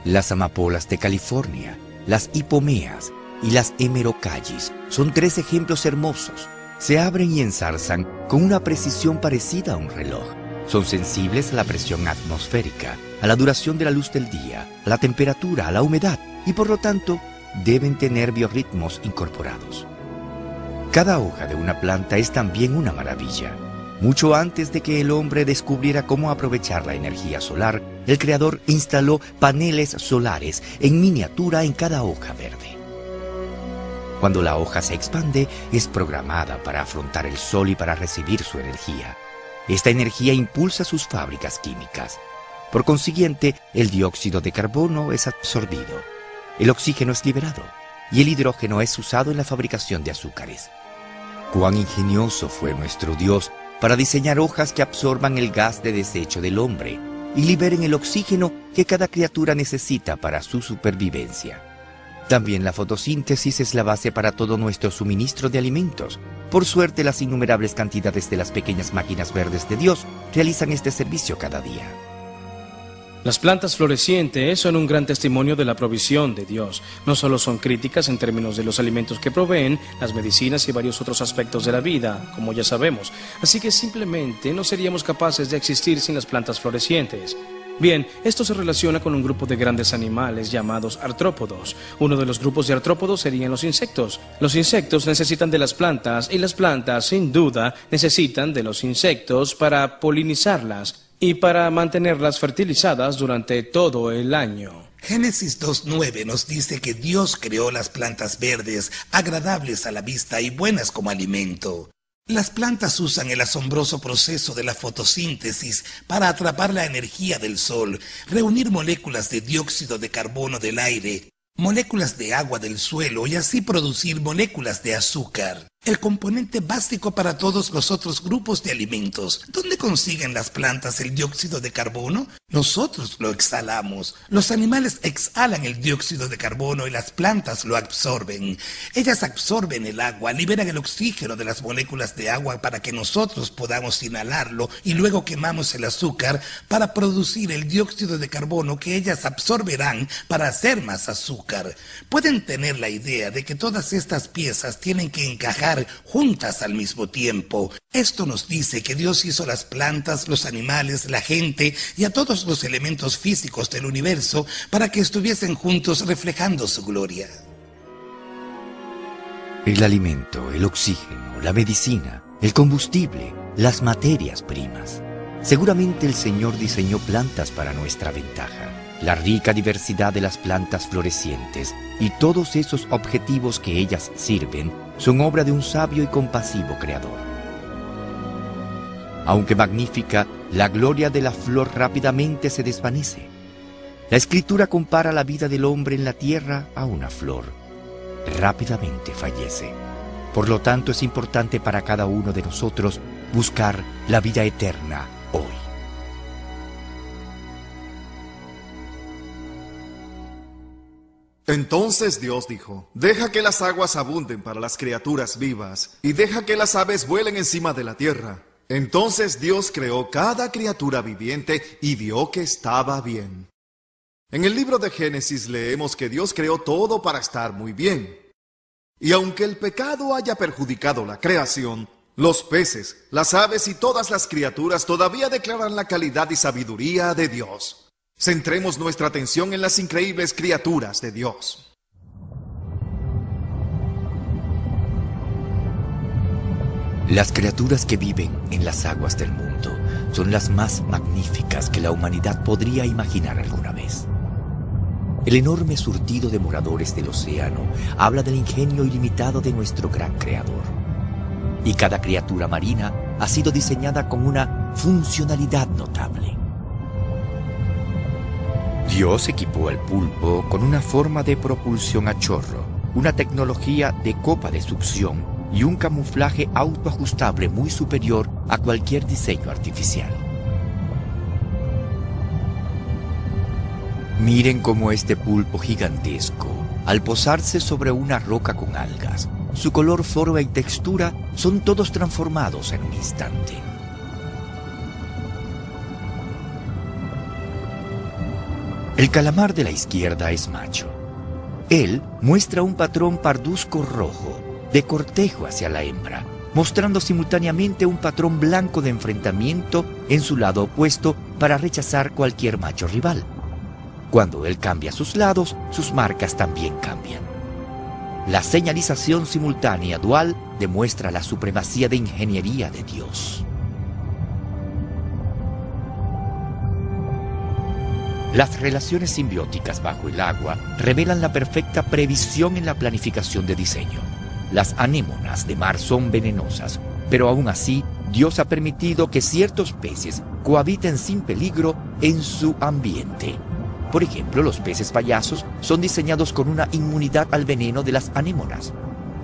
Las amapolas de California, las hipomeas y las hemerocallis son 3 ejemplos hermosos. Se abren y enzarzan con una precisión parecida a un reloj. Son sensibles a la presión atmosférica, a la duración de la luz del día, a la temperatura, a la humedad, y por lo tanto deben tener biorritmos incorporados. Cada hoja de una planta es también una maravilla. Mucho antes de que el hombre descubriera cómo aprovechar la energía solar, el Creador instaló paneles solares en miniatura en cada hoja verde. Cuando la hoja se expande, es programada para afrontar el sol y para recibir su energía. Esta energía impulsa sus fábricas químicas. Por consiguiente, el dióxido de carbono es absorbido, el oxígeno es liberado y el hidrógeno es usado en la fabricación de azúcares. Cuán ingenioso fue nuestro Dios para diseñar hojas que absorban el gas de desecho del hombre y liberen el oxígeno que cada criatura necesita para su supervivencia. También la fotosíntesis es la base para todo nuestro suministro de alimentos. Por suerte, las innumerables cantidades de las pequeñas máquinas verdes de Dios realizan este servicio cada día. Las plantas florecientes son un gran testimonio de la provisión de Dios. No solo son críticas en términos de los alimentos que proveen, las medicinas y varios otros aspectos de la vida, como ya sabemos. Así que simplemente no seríamos capaces de existir sin las plantas florecientes. Bien, esto se relaciona con un grupo de grandes animales llamados artrópodos. Uno de los grupos de artrópodos serían los insectos. Los insectos necesitan de las plantas y las plantas, sin duda, necesitan de los insectos para polinizarlas y para mantenerlas fertilizadas durante todo el año. Génesis 2:9 nos dice que Dios creó las plantas verdes, agradables a la vista y buenas como alimento. Las plantas usan el asombroso proceso de la fotosíntesis para atrapar la energía del sol, reunir moléculas de dióxido de carbono del aire, moléculas de agua del suelo y así producir moléculas de azúcar, el componente básico para todos los otros grupos de alimentos. ¿Dónde consiguen las plantas el dióxido de carbono? Nosotros lo exhalamos. Los animales exhalan el dióxido de carbono y las plantas lo absorben. Ellas absorben el agua, liberan el oxígeno de las moléculas de agua para que nosotros podamos inhalarlo y luego quemamos el azúcar para producir el dióxido de carbono que ellas absorberán para hacer más azúcar. Pueden tener la idea de que todas estas piezas tienen que encajar juntas al mismo tiempo. Esto nos dice que Dios hizo las plantas, los animales, la gente y a todos los elementos físicos del universo para que estuviesen juntos reflejando su gloria. El alimento, el oxígeno, la medicina, el combustible, las materias primas. Seguramente el Señor diseñó plantas para nuestra ventaja. La rica diversidad de las plantas florecientes y todos esos objetivos que ellas sirven son obra de un sabio y compasivo Creador. Aunque magnífica, la gloria de la flor rápidamente se desvanece. La Escritura compara la vida del hombre en la tierra a una flor. Rápidamente fallece. Por lo tanto, es importante para cada uno de nosotros buscar la vida eterna hoy. Entonces Dios dijo: deja que las aguas abunden para las criaturas vivas, y deja que las aves vuelen encima de la tierra. Entonces Dios creó cada criatura viviente y vio que estaba bien. En el libro de Génesis leemos que Dios creó todo para estar muy bien. Y aunque el pecado haya perjudicado la creación, los peces, las aves y todas las criaturas todavía declaran la calidad y sabiduría de Dios. Centremos nuestra atención en las increíbles criaturas de Dios. Las criaturas que viven en las aguas del mundo son las más magníficas que la humanidad podría imaginar alguna vez. El enorme surtido de moradores del océano habla del ingenio ilimitado de nuestro gran creador. Y cada criatura marina ha sido diseñada con una funcionalidad notable. Dios equipó al pulpo con una forma de propulsión a chorro, una tecnología de copa de succión y un camuflaje autoajustable muy superior a cualquier diseño artificial. Miren cómo este pulpo gigantesco, al posarse sobre una roca con algas, su color, forma y textura son todos transformados en un instante. El calamar de la izquierda es macho. Él muestra un patrón parduzco rojo de cortejo hacia la hembra, mostrando simultáneamente un patrón blanco de enfrentamiento en su lado opuesto para rechazar cualquier macho rival. Cuando él cambia sus lados, sus marcas también cambian. La señalización simultánea dual demuestra la supremacía de ingeniería de Dios. Las relaciones simbióticas bajo el agua revelan la perfecta previsión en la planificación de diseño. Las anémonas de mar son venenosas, pero aún así, Dios ha permitido que ciertos peces cohabiten sin peligro en su ambiente. Por ejemplo, los peces payasos son diseñados con una inmunidad al veneno de las anémonas.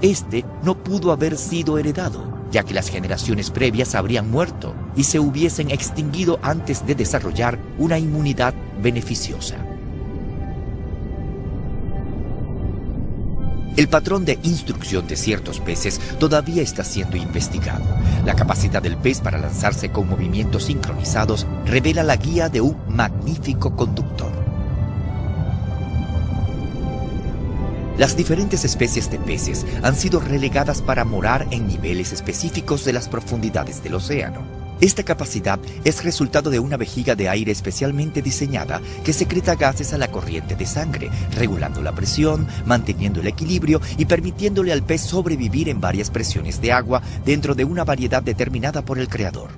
Este no pudo haber sido heredado, ya que las generaciones previas habrían muerto y se hubiesen extinguido antes de desarrollar una inmunidad beneficiosa. El patrón de instrucción de ciertos peces todavía está siendo investigado. La capacidad del pez para lanzarse con movimientos sincronizados revela la guía de un magnífico conductor. Las diferentes especies de peces han sido relegadas para morar en niveles específicos de las profundidades del océano. Esta capacidad es resultado de una vejiga de aire especialmente diseñada que secreta gases a la corriente de sangre, regulando la presión, manteniendo el equilibrio y permitiéndole al pez sobrevivir en varias presiones de agua dentro de una variedad determinada por el creador.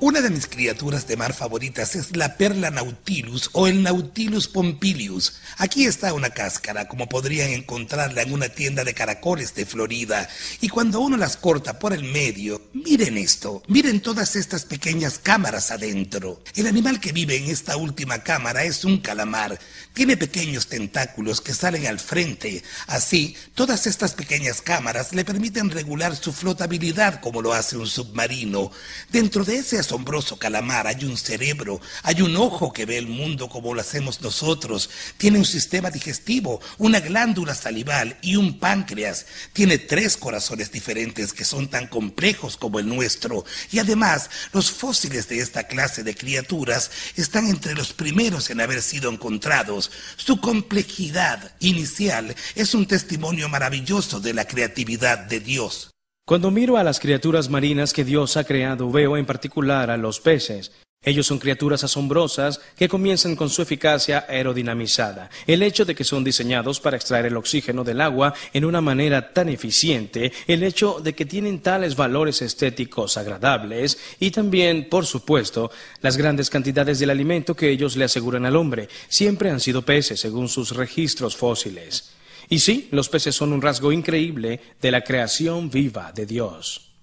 Una de mis criaturas de mar favoritas es la perla nautilus o el Nautilus pompilius. Aquí está una cáscara, como podrían encontrarla en una tienda de caracoles de Florida. Y cuando uno las corta por el medio, miren esto, miren todas estas pequeñas cámaras adentro. El animal que vive en esta última cámara es un calamar. Tiene pequeños tentáculos que salen al frente. Así, todas estas pequeñas cámaras le permiten regular su flotabilidad como lo hace un submarino. Dentro de ese asombroso calamar hay un cerebro, hay un ojo que ve el mundo como lo hacemos nosotros, tiene un sistema digestivo, una glándula salival y un páncreas, tiene 3 corazones diferentes que son tan complejos como el nuestro, y además los fósiles de esta clase de criaturas están entre los primeros en haber sido encontrados. Su complejidad inicial es un testimonio maravilloso de la creatividad de Dios. Cuando miro a las criaturas marinas que Dios ha creado, veo en particular a los peces. Ellos son criaturas asombrosas que comienzan con su eficacia aerodinamizada. El hecho de que son diseñados para extraer el oxígeno del agua en una manera tan eficiente, el hecho de que tienen tales valores estéticos agradables y también, por supuesto, las grandes cantidades del alimento que ellos le aseguran al hombre, siempre han sido peces según sus registros fósiles. Y sí, los peces son un rasgo increíble de la creación viva de Dios.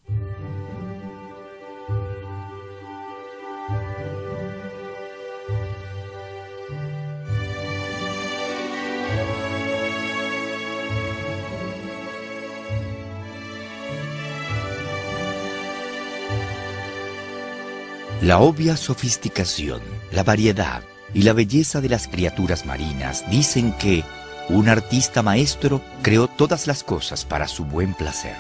La obvia sofisticación, la variedad y la belleza de las criaturas marinas dicen que un artista maestro creó todas las cosas para su buen placer.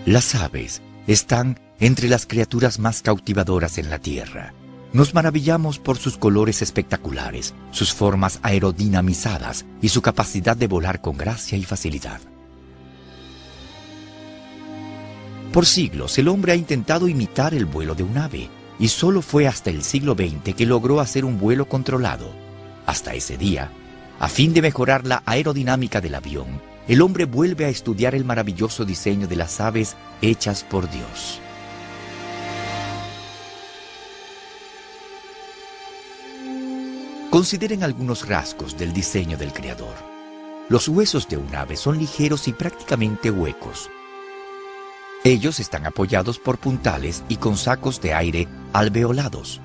Las aves están entre las criaturas más cautivadoras en la tierra. Nos maravillamos por sus colores espectaculares, sus formas aerodinamizadas y su capacidad de volar con gracia y facilidad. Por siglos el hombre ha intentado imitar el vuelo de un ave, y solo fue hasta el siglo XX que logró hacer un vuelo controlado. Hasta ese día, a fin de mejorar la aerodinámica del avión, el hombre vuelve a estudiar el maravilloso diseño de las aves hechas por Dios. Consideren algunos rasgos del diseño del Creador. Los huesos de un ave son ligeros y prácticamente huecos. Ellos están apoyados por puntales y con sacos de aire alveolados.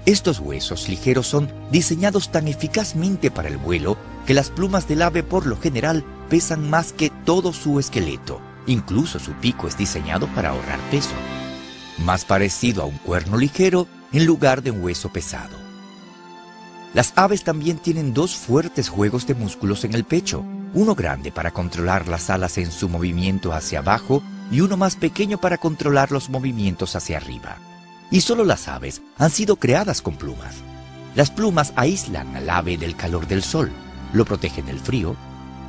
Estos huesos ligeros son diseñados tan eficazmente para el vuelo que las plumas del ave por lo general pesan más que todo su esqueleto. Incluso su pico es diseñado para ahorrar peso, más parecido a un cuerno ligero en lugar de un hueso pesado. Las aves también tienen dos fuertes juegos de músculos en el pecho, uno grande para controlar las alas en su movimiento hacia abajo y uno más pequeño para controlar los movimientos hacia arriba. Y solo las aves han sido creadas con plumas. Las plumas aíslan al ave del calor del sol, lo protegen del frío,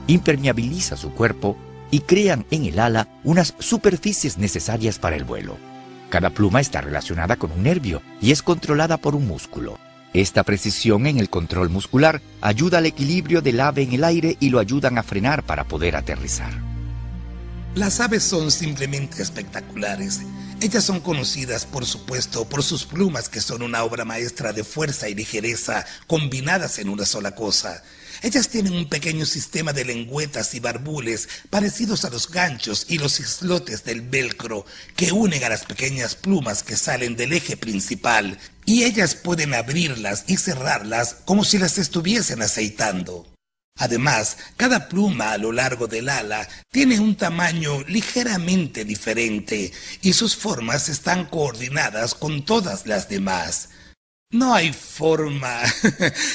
impermeabiliza su cuerpo y crean en el ala unas superficies necesarias para el vuelo. Cada pluma está relacionada con un nervio y es controlada por un músculo. Esta precisión en el control muscular ayuda al equilibrio del ave en el aire y lo ayudan a frenar para poder aterrizar. Las aves son simplemente espectaculares. Ellas son conocidas, por supuesto, por sus plumas, que son una obra maestra de fuerza y ligereza combinadas en una sola cosa. Ellas tienen un pequeño sistema de lengüetas y barbules parecidos a los ganchos y los islotes del velcro que unen a las pequeñas plumas que salen del eje principal, y ellas pueden abrirlas y cerrarlas como si las estuviesen aceitando. Además, cada pluma a lo largo del ala tiene un tamaño ligeramente diferente y sus formas están coordinadas con todas las demás. No hay forma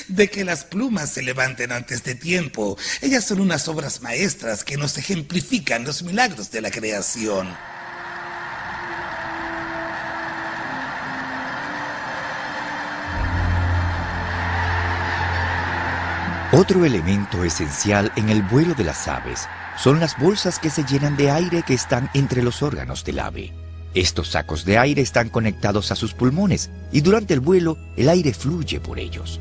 de que las plumas se levanten antes de tiempo. Ellas son unas obras maestras que nos ejemplifican los milagros de la creación. Otro elemento esencial en el vuelo de las aves son las bolsas que se llenan de aire que están entre los órganos del ave. Estos sacos de aire están conectados a sus pulmones y durante el vuelo el aire fluye por ellos.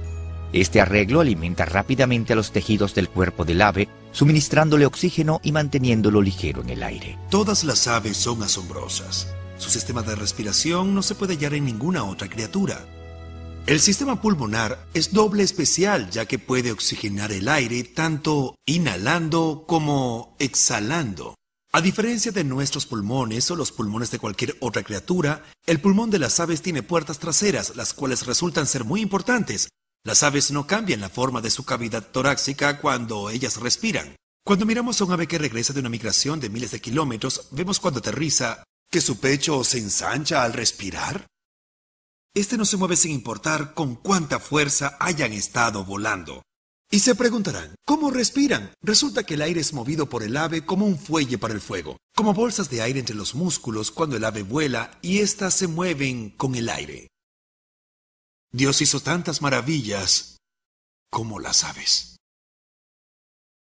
Este arreglo alimenta rápidamente a los tejidos del cuerpo del ave, suministrándole oxígeno y manteniéndolo ligero en el aire. Todas las aves son asombrosas. Su sistema de respiración no se puede hallar en ninguna otra criatura. El sistema pulmonar es doble especial, ya que puede oxigenar el aire tanto inhalando como exhalando. A diferencia de nuestros pulmones o los pulmones de cualquier otra criatura, el pulmón de las aves tiene puertas traseras, las cuales resultan ser muy importantes. Las aves no cambian la forma de su cavidad torácica cuando ellas respiran. Cuando miramos a un ave que regresa de una migración de miles de kilómetros, vemos cuando aterriza que su pecho se ensancha al respirar. Este no se mueve sin importar con cuánta fuerza hayan estado volando. Y se preguntarán, ¿cómo respiran? Resulta que el aire es movido por el ave como un fuelle para el fuego, como bolsas de aire entre los músculos cuando el ave vuela y éstas se mueven con el aire. Dios hizo tantas maravillas como las aves.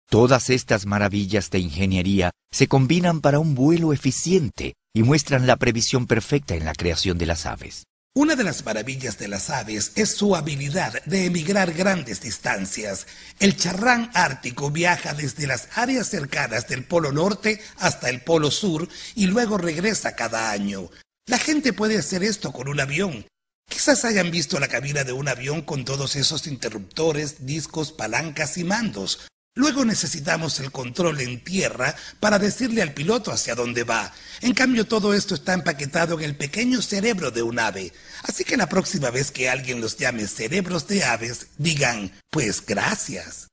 Todas estas maravillas de ingeniería se combinan para un vuelo eficiente y muestran la previsión perfecta en la creación de las aves. Una de las maravillas de las aves es su habilidad de emigrar grandes distancias. El charrán ártico viaja desde las áreas cercanas del Polo Norte hasta el Polo Sur y luego regresa cada año. La gente puede hacer esto con un avión. Quizás hayan visto la cabina de un avión con todos esos interruptores, discos, palancas y mandos. Luego necesitamos el control en tierra para decirle al piloto hacia dónde va. En cambio, todo esto está empaquetado en el pequeño cerebro de un ave. Así que la próxima vez que alguien los llame cerebros de aves, digan, pues gracias.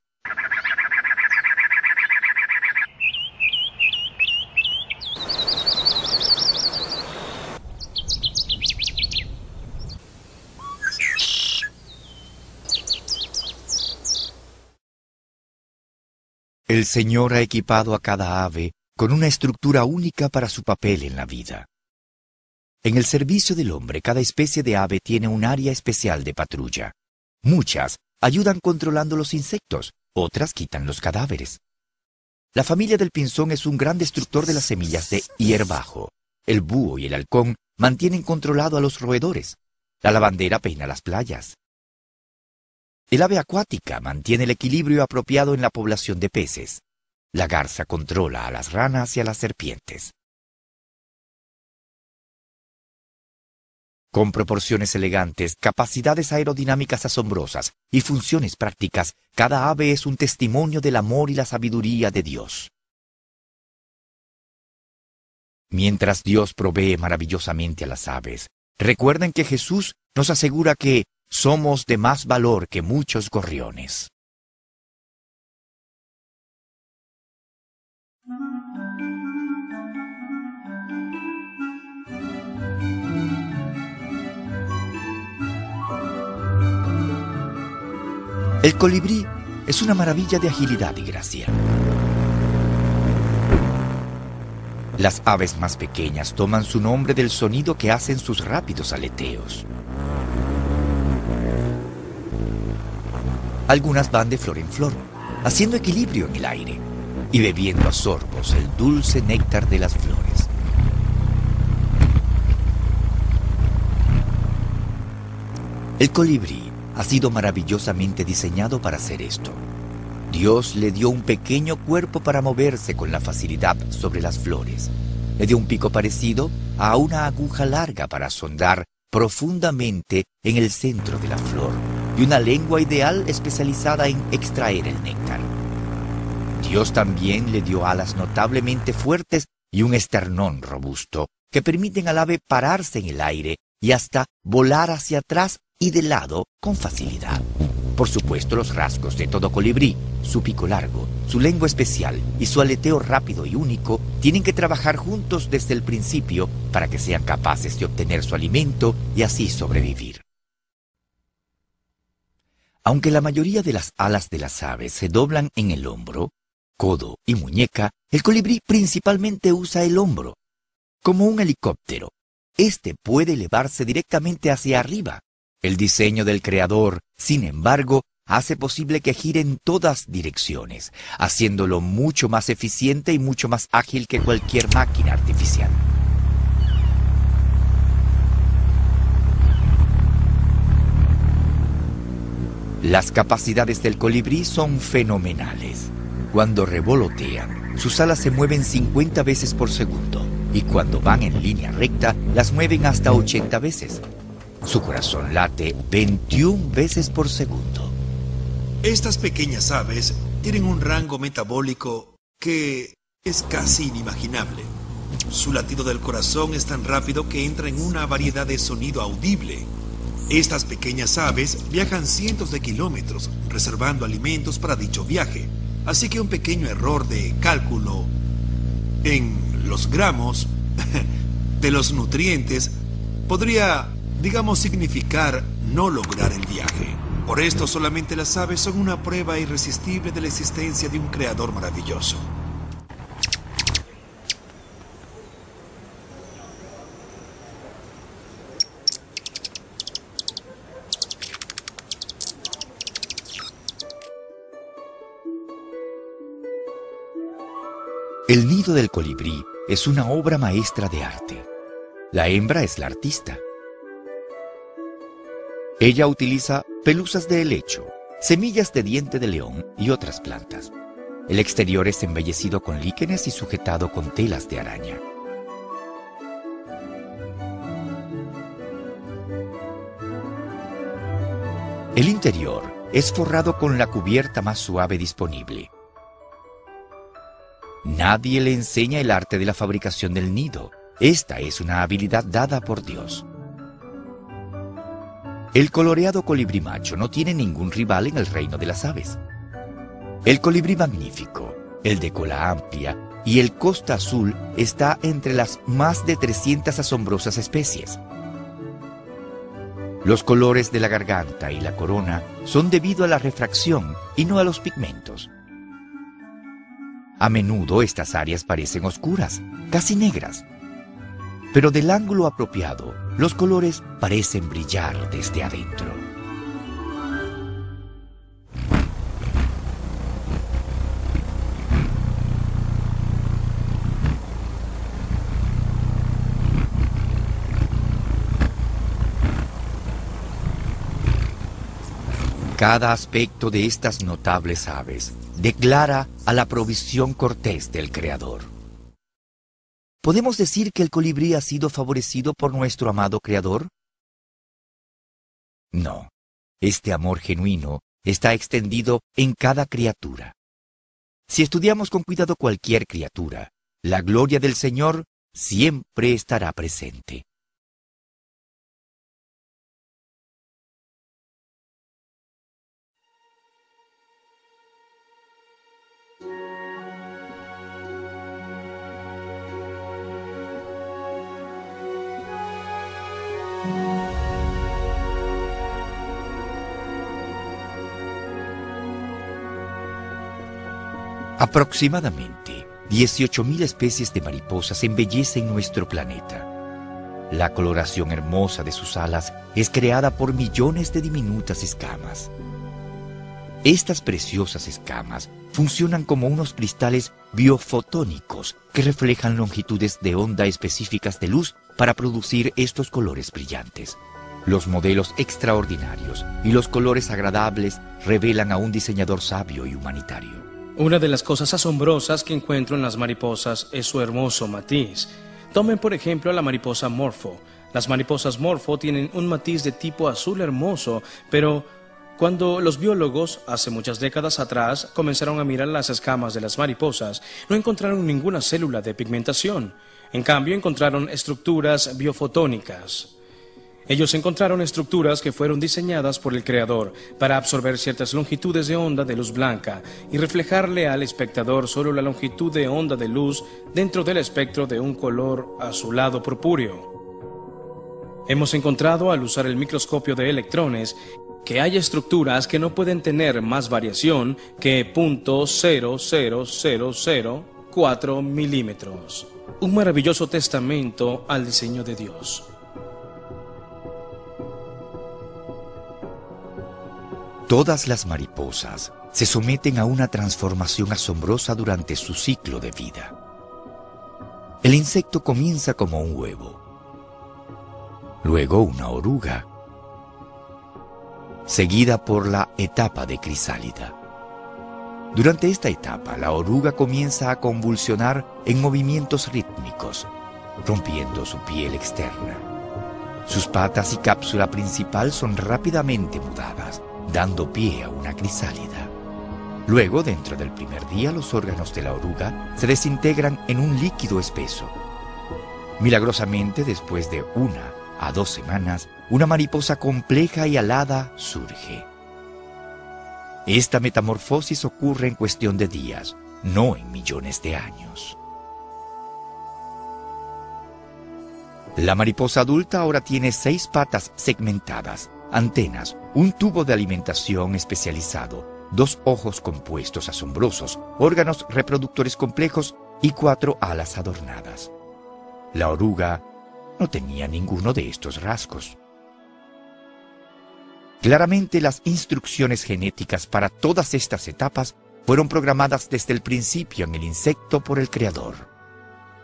El Señor ha equipado a cada ave con una estructura única para su papel en la vida. En el servicio del hombre, cada especie de ave tiene un área especial de patrulla. Muchas ayudan controlando los insectos, otras quitan los cadáveres. La familia del pinzón es un gran destructor de las semillas de hierbajo. El búho y el halcón mantienen controlado a los roedores. La lavandera peina las playas. El ave acuática mantiene el equilibrio apropiado en la población de peces. La garza controla a las ranas y a las serpientes. Con proporciones elegantes, capacidades aerodinámicas asombrosas y funciones prácticas, cada ave es un testimonio del amor y la sabiduría de Dios. Mientras Dios provee maravillosamente a las aves, recuerden que Jesús nos asegura que somos de más valor que muchos gorriones. El colibrí es una maravilla de agilidad y gracia. Las aves más pequeñas toman su nombre del sonido que hacen sus rápidos aleteos. Algunas van de flor en flor, haciendo equilibrio en el aire y bebiendo a sorbos el dulce néctar de las flores. El colibrí ha sido maravillosamente diseñado para hacer esto. Dios le dio un pequeño cuerpo para moverse con la facilidad sobre las flores. Le dio un pico parecido a una aguja larga para sondar profundamente en el centro de la flor y una lengua ideal especializada en extraer el néctar. Dios también le dio alas notablemente fuertes y un esternón robusto que permiten al ave pararse en el aire y hasta volar hacia atrás y de lado con facilidad. Por supuesto, los rasgos de todo colibrí, su pico largo, su lengua especial y su aleteo rápido y único, tienen que trabajar juntos desde el principio para que sean capaces de obtener su alimento y así sobrevivir. Aunque la mayoría de las alas de las aves se doblan en el hombro, codo y muñeca, el colibrí principalmente usa el hombro. Como un helicóptero, este puede elevarse directamente hacia arriba. El diseño del creador, sin embargo, hace posible que gire en todas direcciones, haciéndolo mucho más eficiente y mucho más ágil que cualquier máquina artificial. Las capacidades del colibrí son fenomenales. Cuando revolotean, sus alas se mueven 50 veces por segundo, y cuando van en línea recta, las mueven hasta 80 veces. Su corazón late 21 veces por segundo. Estas pequeñas aves tienen un rango metabólico que es casi inimaginable. Su latido del corazón es tan rápido que entra en una variedad de sonido audible. Estas pequeñas aves viajan cientos de kilómetros, reservando alimentos para dicho viaje. Así que un pequeño error de cálculo en los gramos de los nutrientes podría, digamos, significar no lograr el viaje. Por esto, solamente las aves son una prueba irresistible de la existencia de un creador maravilloso. El nido del colibrí es una obra maestra de arte. La hembra es la artista. Ella utiliza pelusas de helecho, semillas de diente de león y otras plantas. El exterior es embellecido con líquenes y sujetado con telas de araña. El interior es forrado con la cubierta más suave disponible. Nadie le enseña el arte de la fabricación del nido. Esta es una habilidad dada por Dios. El coloreado colibrí macho no tiene ningún rival en el reino de las aves. El colibrí magnífico, el de cola amplia y el costa azul está entre las más de 300 asombrosas especies. Los colores de la garganta y la corona son debido a la refracción y no a los pigmentos. A menudo estas áreas parecen oscuras, casi negras. Pero del ángulo apropiado, los colores parecen brillar desde adentro. Cada aspecto de estas notables aves declara a la provisión cortés del Creador. ¿Podemos decir que el colibrí ha sido favorecido por nuestro amado Creador? No. Este amor genuino está extendido en cada criatura. Si estudiamos con cuidado cualquier criatura, la gloria del Señor siempre estará presente. Aproximadamente 18.000 especies de mariposas embellecen nuestro planeta. La coloración hermosa de sus alas es creada por millones de diminutas escamas. Estas preciosas escamas funcionan como unos cristales biofotónicos que reflejan longitudes de onda específicas de luz para producir estos colores brillantes. Los modelos extraordinarios y los colores agradables revelan a un diseñador sabio y humanitario. Una de las cosas asombrosas que encuentro en las mariposas es su hermoso matiz. Tomen por ejemplo a la mariposa morfo. Las mariposas morfo tienen un matiz de tipo azul hermoso, pero cuando los biólogos, hace muchas décadas atrás, comenzaron a mirar las escamas de las mariposas, no encontraron ninguna célula de pigmentación. En cambio, encontraron estructuras biofotónicas. Ellos encontraron estructuras que fueron diseñadas por el Creador para absorber ciertas longitudes de onda de luz blanca y reflejarle al espectador solo la longitud de onda de luz dentro del espectro de un color azulado purpúreo. Hemos encontrado al usar el microscopio de electrones que hay estructuras que no pueden tener más variación que 0.00004 milímetros. Un maravilloso testamento al diseño de Dios. Todas las mariposas se someten a una transformación asombrosa durante su ciclo de vida. El insecto comienza como un huevo, luego una oruga, seguida por la etapa de crisálida. Durante esta etapa, la oruga comienza a convulsionar en movimientos rítmicos, rompiendo su piel externa. Sus patas y cápsula principal son rápidamente mudadas, dando pie a una crisálida. Luego, dentro del primer día, los órganos de la oruga se desintegran en un líquido espeso. Milagrosamente, después de 1 a 2 semanas, una mariposa compleja y alada surge. Esta metamorfosis ocurre en cuestión de días, no en millones de años. La mariposa adulta ahora tiene 6 patas segmentadas, antenas, un tubo de alimentación especializado, 2 ojos compuestos asombrosos, órganos reproductores complejos y 4 alas adornadas. La oruga no tenía ninguno de estos rasgos. Claramente las instrucciones genéticas para todas estas etapas fueron programadas desde el principio en el insecto por el Creador.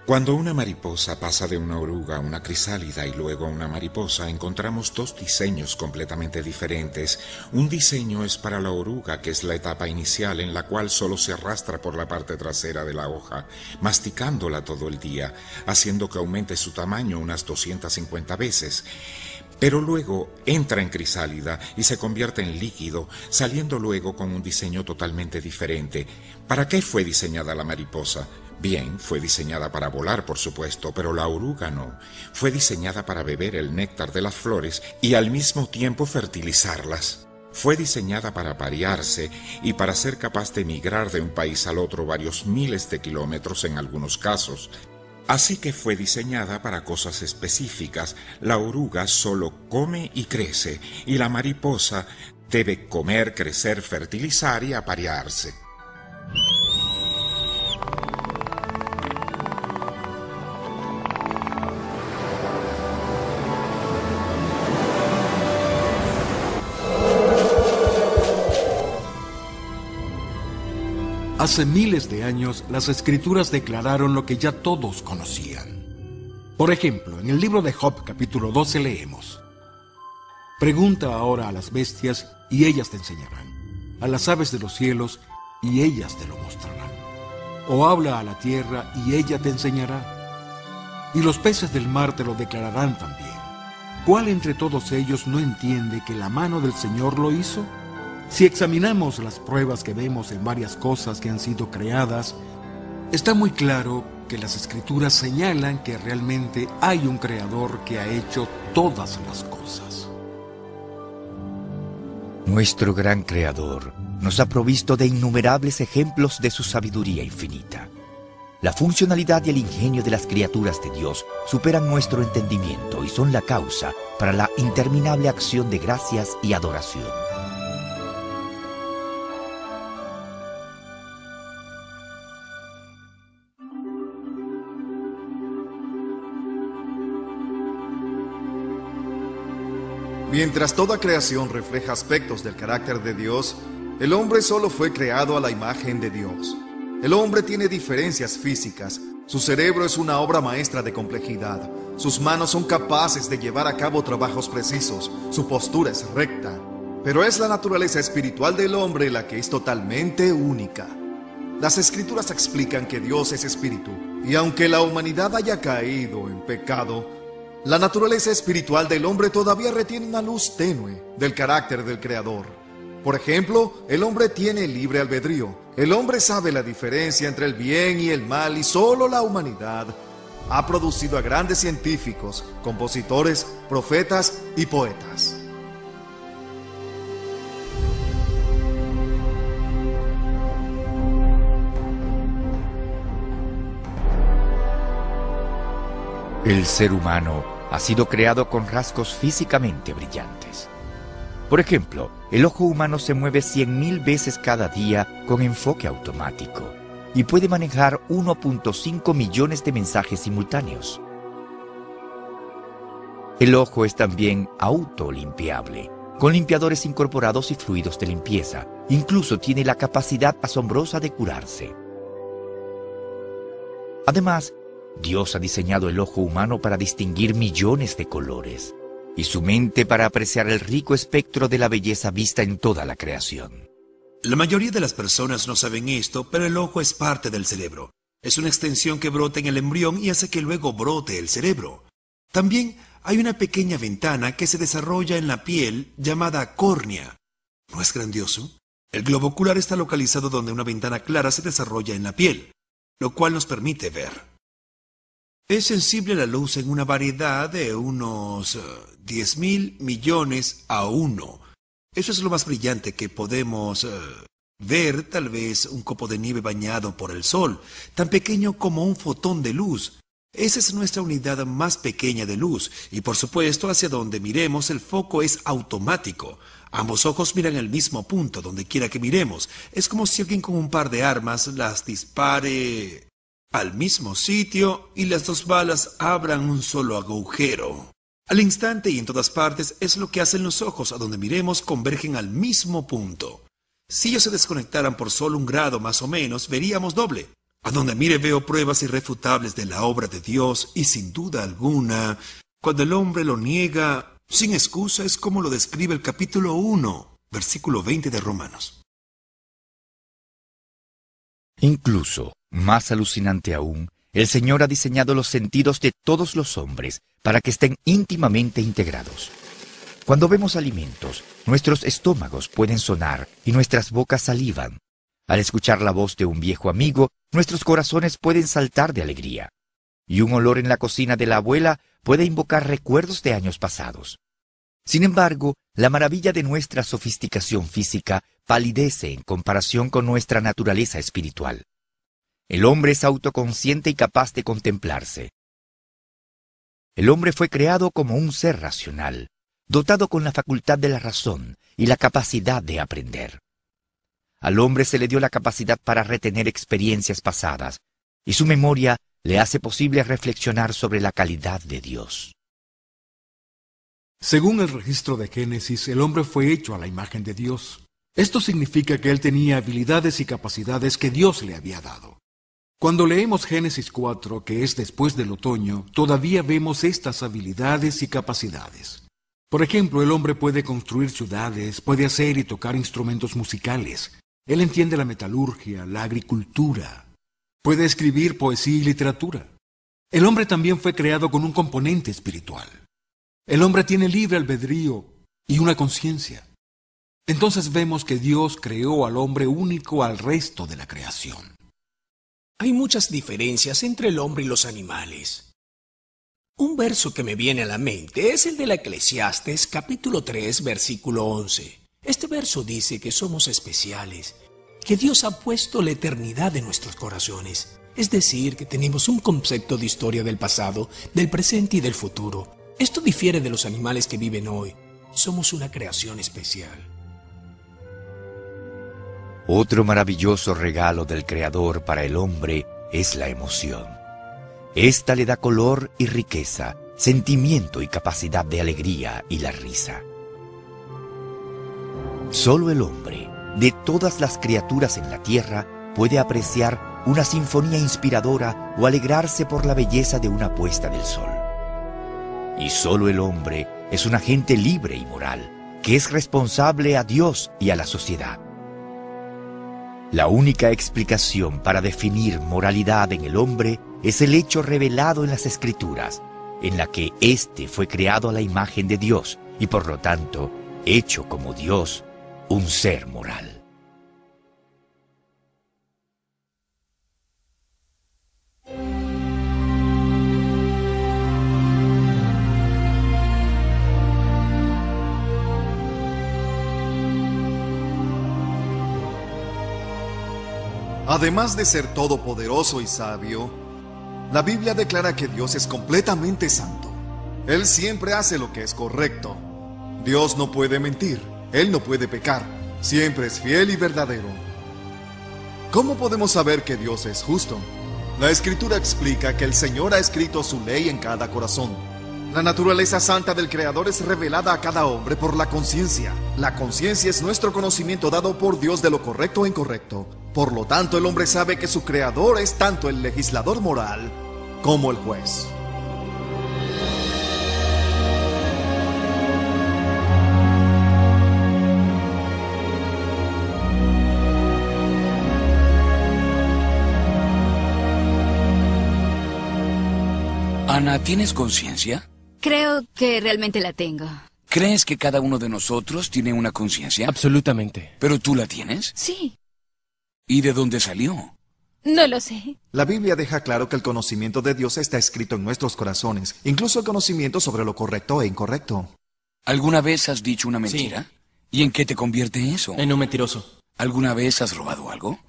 Cuando una mariposa pasa de una oruga a una crisálida y luego a una mariposa, encontramos 2 diseños completamente diferentes. Un diseño es para la oruga, que es la etapa inicial en la cual solo se arrastra por la parte trasera de la hoja, masticándola todo el día, haciendo que aumente su tamaño unas 250 veces. Pero luego entra en crisálida y se convierte en líquido, saliendo luego con un diseño totalmente diferente. ¿Para qué fue diseñada la mariposa? Bien, fue diseñada para volar, por supuesto, pero la oruga no. Fue diseñada para beber el néctar de las flores y al mismo tiempo fertilizarlas. Fue diseñada para aparearse y para ser capaz de migrar de un país al otro varios miles de kilómetros en algunos casos. Así que fue diseñada para cosas específicas. La oruga solo come y crece, y la mariposa debe comer, crecer, fertilizar y aparearse. Hace miles de años, las Escrituras declararon lo que ya todos conocían. Por ejemplo, en el libro de Job, capítulo 12, leemos: Pregunta ahora a las bestias, y ellas te enseñarán; a las aves de los cielos, y ellas te lo mostrarán. O habla a la tierra, y ella te enseñará. Y los peces del mar te lo declararán también. ¿Cuál entre todos ellos no entiende que la mano del Señor lo hizo? Si examinamos las pruebas que vemos en varias cosas que han sido creadas, está muy claro que las Escrituras señalan que realmente hay un Creador que ha hecho todas las cosas. Nuestro gran Creador nos ha provisto de innumerables ejemplos de su sabiduría infinita. La funcionalidad y el ingenio de las criaturas de Dios superan nuestro entendimiento y son la causa para la interminable acción de gracias y adoración. Mientras toda creación refleja aspectos del carácter de Dios, el hombre solo fue creado a la imagen de Dios. El hombre tiene diferencias físicas, su cerebro es una obra maestra de complejidad, sus manos son capaces de llevar a cabo trabajos precisos, su postura es recta, pero es la naturaleza espiritual del hombre la que es totalmente única. Las Escrituras explican que Dios es espíritu, y aunque la humanidad haya caído en pecado, la naturaleza espiritual del hombre todavía retiene una luz tenue del carácter del Creador. Por ejemplo, el hombre tiene libre albedrío. El hombre sabe la diferencia entre el bien y el mal, y solo la humanidad ha producido a grandes científicos, compositores, profetas y poetas. El ser humano ha sido creado con rasgos físicamente brillantes. Por ejemplo, el ojo humano se mueve 100.000 veces cada día con enfoque automático y puede manejar 1.5 millones de mensajes simultáneos. El ojo es también autolimpiable, con limpiadores incorporados y fluidos de limpieza. Incluso tiene la capacidad asombrosa de curarse. Además, Dios ha diseñado el ojo humano para distinguir millones de colores y su mente para apreciar el rico espectro de la belleza vista en toda la creación. La mayoría de las personas no saben esto, pero el ojo es parte del cerebro. Es una extensión que brota en el embrión y hace que luego brote el cerebro. También hay una pequeña ventana que se desarrolla en la piel llamada córnea. ¿No es grandioso? El globo ocular está localizado donde una ventana clara se desarrolla en la piel, lo cual nos permite ver. Es sensible a la luz en una variedad de unos 10.000 millones a 1. Eso es lo más brillante que podemos ver, tal vez un copo de nieve bañado por el sol, tan pequeño como un fotón de luz. Esa es nuestra unidad más pequeña de luz, y por supuesto hacia donde miremos el foco es automático. Ambos ojos miran el mismo punto donde quiera que miremos. Es como si alguien con un par de armas las dispare al mismo sitio y las dos balas abran un solo agujero. Al instante y en todas partes es lo que hacen los ojos. A donde miremos convergen al mismo punto. Si ellos se desconectaran por solo 1 grado más o menos, veríamos doble. A donde mire veo pruebas irrefutables de la obra de Dios y sin duda alguna, cuando el hombre lo niega sin excusa, es como lo describe el capítulo 1, versículo 20 de Romanos. Incluso, más alucinante aún, el Señor ha diseñado los sentidos de todos los hombres para que estén íntimamente integrados. Cuando vemos alimentos, nuestros estómagos pueden sonar y nuestras bocas salivan. Al escuchar la voz de un viejo amigo, nuestros corazones pueden saltar de alegría. Y un olor en la cocina de la abuela puede invocar recuerdos de años pasados. Sin embargo, la maravilla de nuestra sofisticación física palidece en comparación con nuestra naturaleza espiritual. El hombre es autoconsciente y capaz de contemplarse. El hombre fue creado como un ser racional, dotado con la facultad de la razón y la capacidad de aprender. Al hombre se le dio la capacidad para retener experiencias pasadas, y su memoria le hace posible reflexionar sobre la calidad de Dios. Según el registro de Génesis, el hombre fue hecho a la imagen de Dios. Esto significa que él tenía habilidades y capacidades que Dios le había dado. Cuando leemos Génesis 4, que es después del otoño, todavía vemos estas habilidades y capacidades. Por ejemplo, el hombre puede construir ciudades, puede hacer y tocar instrumentos musicales. Él entiende la metalurgia, la agricultura. Puede escribir poesía y literatura. El hombre también fue creado con un componente espiritual. El hombre tiene libre albedrío y una conciencia. Entonces vemos que Dios creó al hombre único al resto de la creación. Hay muchas diferencias entre el hombre y los animales. Un verso que me viene a la mente es el de la Eclesiastes, capítulo 3, versículo 11. Este verso dice que somos especiales, que Dios ha puesto la eternidad en nuestros corazones. Es decir, que tenemos un concepto de historia del pasado, del presente y del futuro. Esto difiere de los animales que viven hoy. Somos una creación especial. Otro maravilloso regalo del Creador para el hombre es la emoción. Esta le da color y riqueza, sentimiento y capacidad de alegría y la risa. Solo el hombre, de todas las criaturas en la tierra, puede apreciar una sinfonía inspiradora o alegrarse por la belleza de una puesta del sol. Y solo el hombre es un agente libre y moral, que es responsable a Dios y a la sociedad. La única explicación para definir moralidad en el hombre es el hecho revelado en las Escrituras, en la que éste fue creado a la imagen de Dios y por lo tanto, hecho como Dios, un ser moral. Además de ser todopoderoso y sabio, la Biblia declara que Dios es completamente santo. Él siempre hace lo que es correcto. Dios no puede mentir, Él no puede pecar, siempre es fiel y verdadero. ¿Cómo podemos saber que Dios es justo? La Escritura explica que el Señor ha escrito su ley en cada corazón. La naturaleza santa del Creador es revelada a cada hombre por la conciencia. La conciencia es nuestro conocimiento dado por Dios de lo correcto e incorrecto. Por lo tanto, el hombre sabe que su Creador es tanto el legislador moral como el juez. Ana, ¿tienes conciencia? Creo que realmente la tengo. ¿Crees que cada uno de nosotros tiene una conciencia? Absolutamente. ¿Pero tú la tienes? Sí. ¿Y de dónde salió? No lo sé. La Biblia deja claro que el conocimiento de Dios está escrito en nuestros corazones, incluso el conocimiento sobre lo correcto e incorrecto. ¿Alguna vez has dicho una mentira? Sí. ¿Y en qué te convierte eso? En un mentiroso. ¿Alguna vez has robado algo?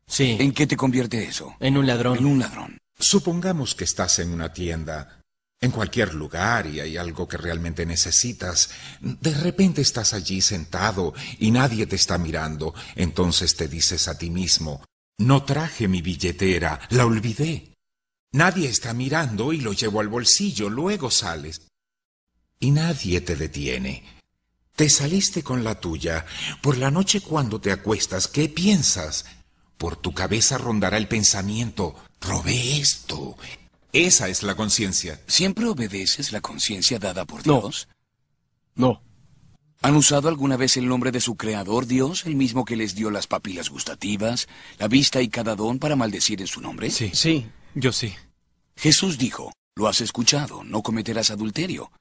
Sí. ¿En qué te convierte eso? En un ladrón. En un ladrón. Supongamos que estás en una tienda, en cualquier lugar, y hay algo que realmente necesitas. De repente estás allí sentado y nadie te está mirando. Entonces te dices a ti mismo, no traje mi billetera, la olvidé. Nadie está mirando y lo llevo al bolsillo, luego sales. Y nadie te detiene. Te saliste con la tuya. Por la noche cuando te acuestas, ¿qué piensas? Por tu cabeza rondará el pensamiento, robé esto. Esa es la conciencia. ¿Siempre obedeces la conciencia dada por Dios? No. ¿Han usado alguna vez el nombre de su creador, Dios, el mismo que les dio las papilas gustativas, la vista y cada don para maldecir en su nombre? Sí, yo sí. Jesús dijo, lo has escuchado, no cometerás adulterio.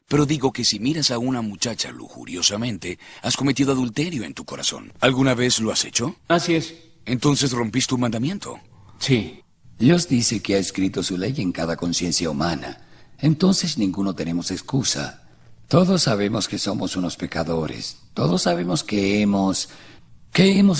Pero digo que si miras a una muchacha lujuriosamente, has cometido adulterio en tu corazón. ¿Alguna vez lo has hecho? Así es. Entonces rompiste un mandamiento. Sí. Dios dice que ha escrito su ley en cada conciencia humana. Entonces ninguno tenemos excusa. Todos sabemos que somos unos pecadores. Todos sabemos que hemos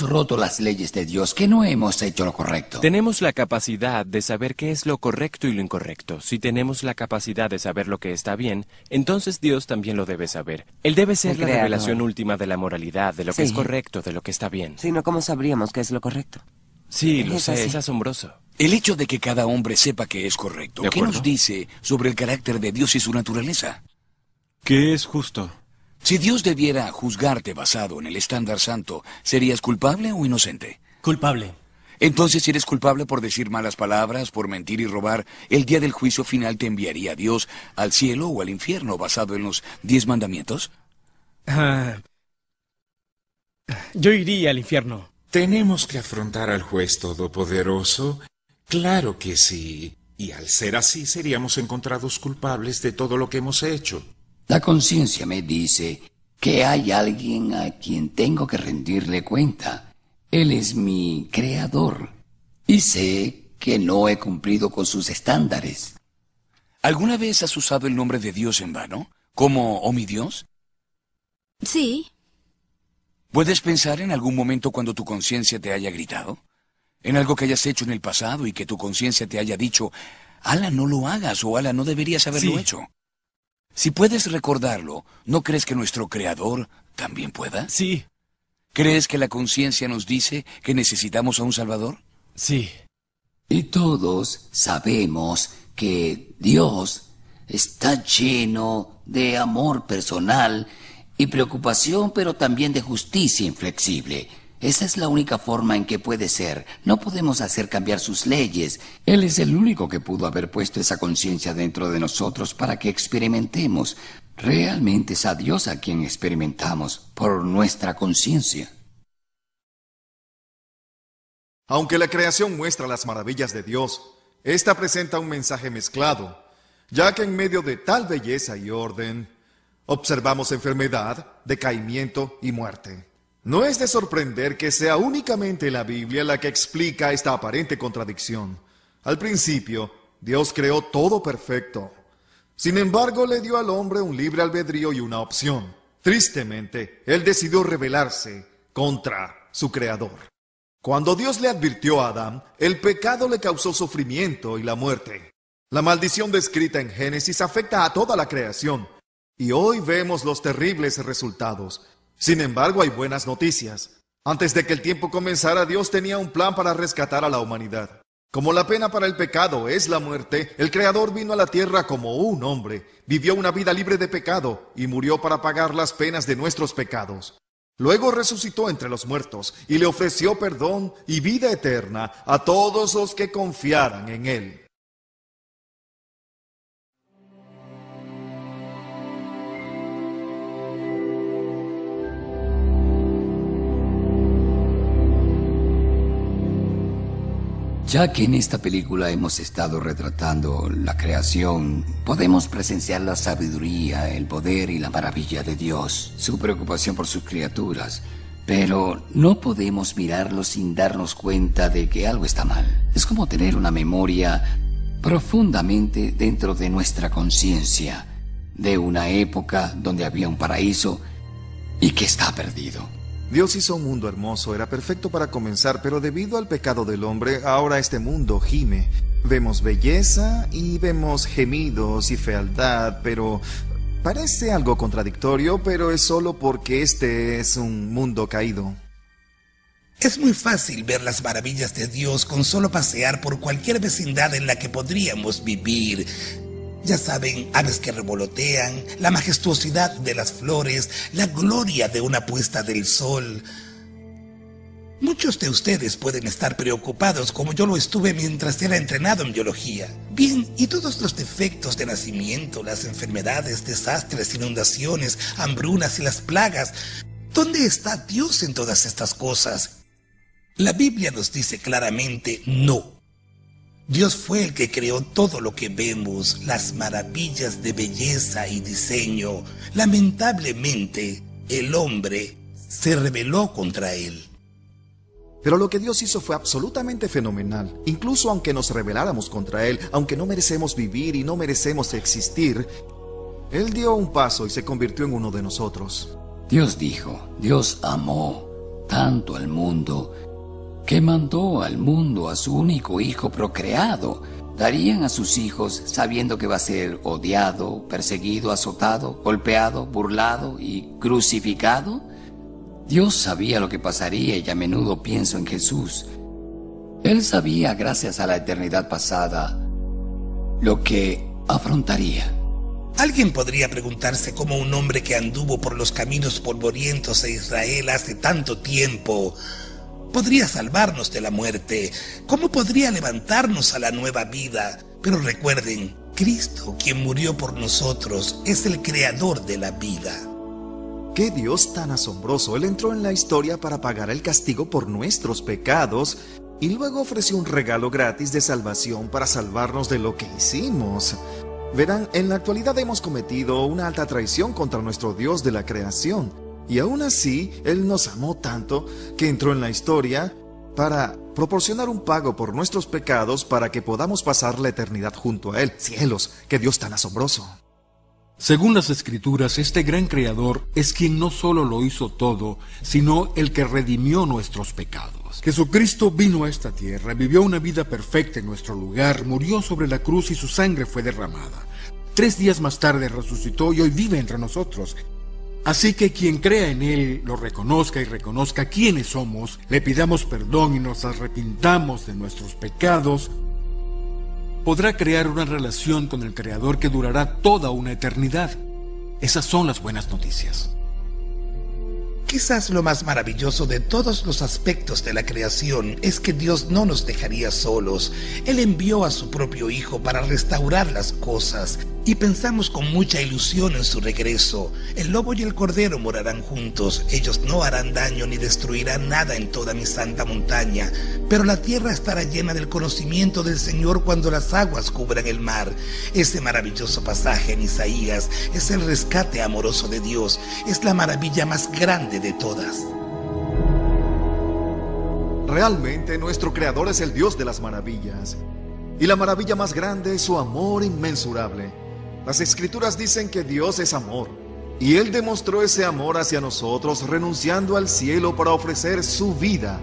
roto las leyes de Dios, que no hemos hecho lo correcto. Tenemos la capacidad de saber qué es lo correcto y lo incorrecto. Si tenemos la capacidad de saber lo que está bien, entonces Dios también lo debe saber. Él debe ser la revelación última de la moralidad, de lo que es correcto, de lo que está bien. Si no, ¿cómo sabríamos qué es lo correcto? Sí, lo sé, es asombroso. El hecho de que cada hombre sepa que es correcto, ¿qué nos dice sobre el carácter de Dios y su naturaleza? ¿Qué es justo? Si Dios debiera juzgarte basado en el estándar santo, ¿serías culpable o inocente? Culpable. Entonces, si eres culpable por decir malas palabras, por mentir y robar, el día del juicio final te enviaría a Dios al cielo o al infierno basado en los 10 mandamientos. Yo iría al infierno. ¿Tenemos que afrontar al juez todopoderoso? Claro que sí. Y al ser así, seríamos encontrados culpables de todo lo que hemos hecho. La conciencia me dice que hay alguien a quien tengo que rendirle cuenta. Él es mi creador. Y sé que no he cumplido con sus estándares. ¿Alguna vez has usado el nombre de Dios en vano? ¿Como, oh mi Dios? Sí. ¿Puedes pensar en algún momento cuando tu conciencia te haya gritado? ¿En algo que hayas hecho en el pasado y que tu conciencia te haya dicho, Ala, no lo hagas, o Ala, no deberías haberlo hecho? Si puedes recordarlo, ¿no crees que nuestro Creador también pueda? Sí. ¿Crees que la conciencia nos dice que necesitamos a un Salvador? Sí. Y todos sabemos que Dios está lleno de amor personal y preocupación, pero también de justicia inflexible. Esa es la única forma en que puede ser. No podemos hacer cambiar sus leyes. Él es el único que pudo haber puesto esa conciencia dentro de nosotros para que experimentemos. Realmente es a Dios a quien experimentamos por nuestra conciencia. Aunque la creación muestra las maravillas de Dios, esta presenta un mensaje mezclado, ya que en medio de tal belleza y orden, observamos enfermedad, decaimiento y muerte. No es de sorprender que sea únicamente la Biblia la que explica esta aparente contradicción. Al principio, Dios creó todo perfecto. Sin embargo, le dio al hombre un libre albedrío y una opción. Tristemente, él decidió rebelarse contra su creador. Cuando Dios le advirtió a Adán, el pecado le causó sufrimiento y la muerte. La maldición descrita en Génesis afecta a toda la creación, y hoy vemos los terribles resultados. Sin embargo, hay buenas noticias. Antes de que el tiempo comenzara, Dios tenía un plan para rescatar a la humanidad. Como la pena para el pecado es la muerte, el Creador vino a la tierra como un hombre, vivió una vida libre de pecado y murió para pagar las penas de nuestros pecados. Luego resucitó entre los muertos y le ofreció perdón y vida eterna a todos los que confiaran en Él. Ya que en esta película hemos estado retratando la creación, podemos presenciar la sabiduría, el poder y la maravilla de Dios, su preocupación por sus criaturas. Pero no podemos mirarlo sin darnos cuenta de que algo está mal. Es como tener una memoria profundamente dentro de nuestra conciencia, de una época donde había un paraíso y que está perdido. Dios hizo un mundo hermoso, era perfecto para comenzar, pero debido al pecado del hombre, ahora este mundo gime. Vemos belleza y vemos gemidos y fealdad, pero parece algo contradictorio, pero es solo porque este es un mundo caído. Es muy fácil ver las maravillas de Dios con solo pasear por cualquier vecindad en la que podríamos vivir. Ya saben, aves que revolotean, la majestuosidad de las flores, la gloria de una puesta del sol. Muchos de ustedes pueden estar preocupados como yo lo estuve mientras era entrenado en biología. Bien, ¿y todos los defectos de nacimiento, las enfermedades, desastres, inundaciones, hambrunas y las plagas? ¿Dónde está Dios en todas estas cosas? La Biblia nos dice claramente no. Dios fue el que creó todo lo que vemos, las maravillas de belleza y diseño. Lamentablemente, el hombre se rebeló contra él. Pero lo que Dios hizo fue absolutamente fenomenal. Incluso aunque nos rebeláramos contra Él, aunque no merecemos vivir y no merecemos existir, Él dio un paso y se convirtió en uno de nosotros. Dios dijo, Dios amó tanto al mundo, que mandó al mundo a su único hijo procreado. ¿Darían a sus hijos sabiendo que va a ser odiado, perseguido, azotado, golpeado, burlado y crucificado? Dios sabía lo que pasaría y a menudo pienso en Jesús. Él sabía, gracias a la eternidad pasada, lo que afrontaría. Alguien podría preguntarse cómo un hombre que anduvo por los caminos polvorientos de Israel hace tanto tiempo podría salvarnos de la muerte. ¿Cómo podría levantarnos a la nueva vida? Pero recuerden, Cristo, quien murió por nosotros, es el creador de la vida. ¡Qué Dios tan asombroso! Él entró en la historia para pagar el castigo por nuestros pecados y luego ofreció un regalo gratis de salvación para salvarnos de lo que hicimos. Verán, en la actualidad hemos cometido una alta traición contra nuestro Dios de la creación. Y aún así, Él nos amó tanto que entró en la historia para proporcionar un pago por nuestros pecados para que podamos pasar la eternidad junto a Él. ¡Cielos! ¡Qué Dios tan asombroso! Según las Escrituras, este gran Creador es quien no solo lo hizo todo, sino el que redimió nuestros pecados. Jesucristo vino a esta tierra, vivió una vida perfecta en nuestro lugar, murió sobre la cruz y su sangre fue derramada. 3 días más tarde resucitó y hoy vive entre nosotros. Así que quien crea en Él, lo reconozca y reconozca quiénes somos, le pidamos perdón y nos arrepintamos de nuestros pecados, podrá crear una relación con el Creador que durará toda una eternidad. Esas son las buenas noticias. Quizás lo más maravilloso de todos los aspectos de la creación es que Dios no nos dejaría solos. Él envió a su propio Hijo para restaurar las cosas y pensamos con mucha ilusión en su regreso. El lobo y el cordero morarán juntos. Ellos no harán daño ni destruirán nada en toda mi santa montaña. Pero la tierra estará llena del conocimiento del Señor cuando las aguas cubran el mar. Ese maravilloso pasaje en Isaías es el rescate amoroso de Dios. Es la maravilla más grande de todas. Realmente nuestro Creador es el Dios de las maravillas. Y la maravilla más grande es su amor inmensurable. Las Escrituras dicen que Dios es amor. Y Él demostró ese amor hacia nosotros renunciando al cielo para ofrecer su vida,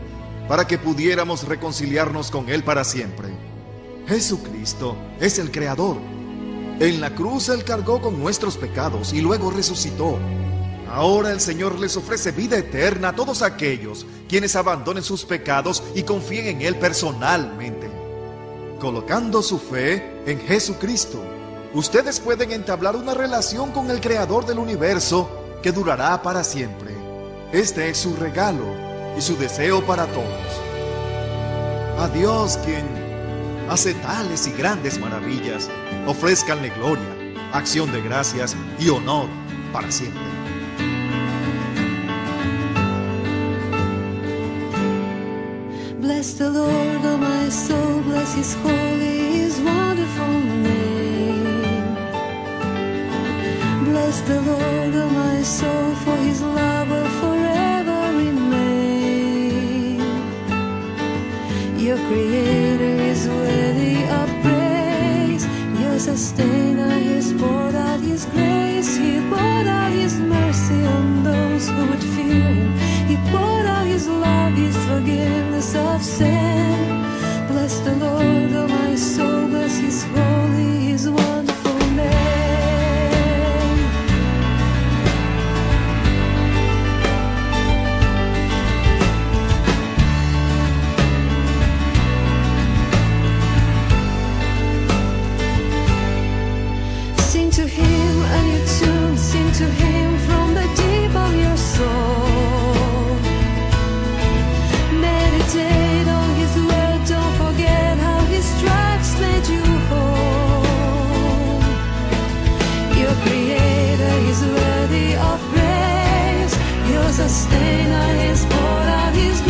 para que pudiéramos reconciliarnos con Él para siempre. Jesucristo es el Creador. En la cruz Él cargó con nuestros pecados y luego resucitó. Ahora el Señor les ofrece vida eterna a todos aquellos quienes abandonen sus pecados y confíen en Él personalmente. Colocando su fe en Jesucristo, ustedes pueden entablar una relación con el Creador del universo que durará para siempre. Este es su regalo y su deseo para todos. A Dios, quien hace tales y grandes maravillas, ofrézcanle gloria, acción de gracias y honor para siempre. Bless the Lord, oh my soul, bless His holy, His wonderful name. Bless the Lord, oh my soul, for His love will forever remain. Your Creator is worthy of praise. Your Sustainer has poured out His grace. He poured out His mercy on those who would fear Him. He poured out His love, His forgiveness of sin. Bless the Lord, oh my soul, bless His holy, His wonderful name. Sing to Him a new tune, sing to Him from the deep of your soul. Meditate on His word, don't forget how His stripes made you whole. Your Creator is worthy of praise. Your Sustainer has poured out His grace.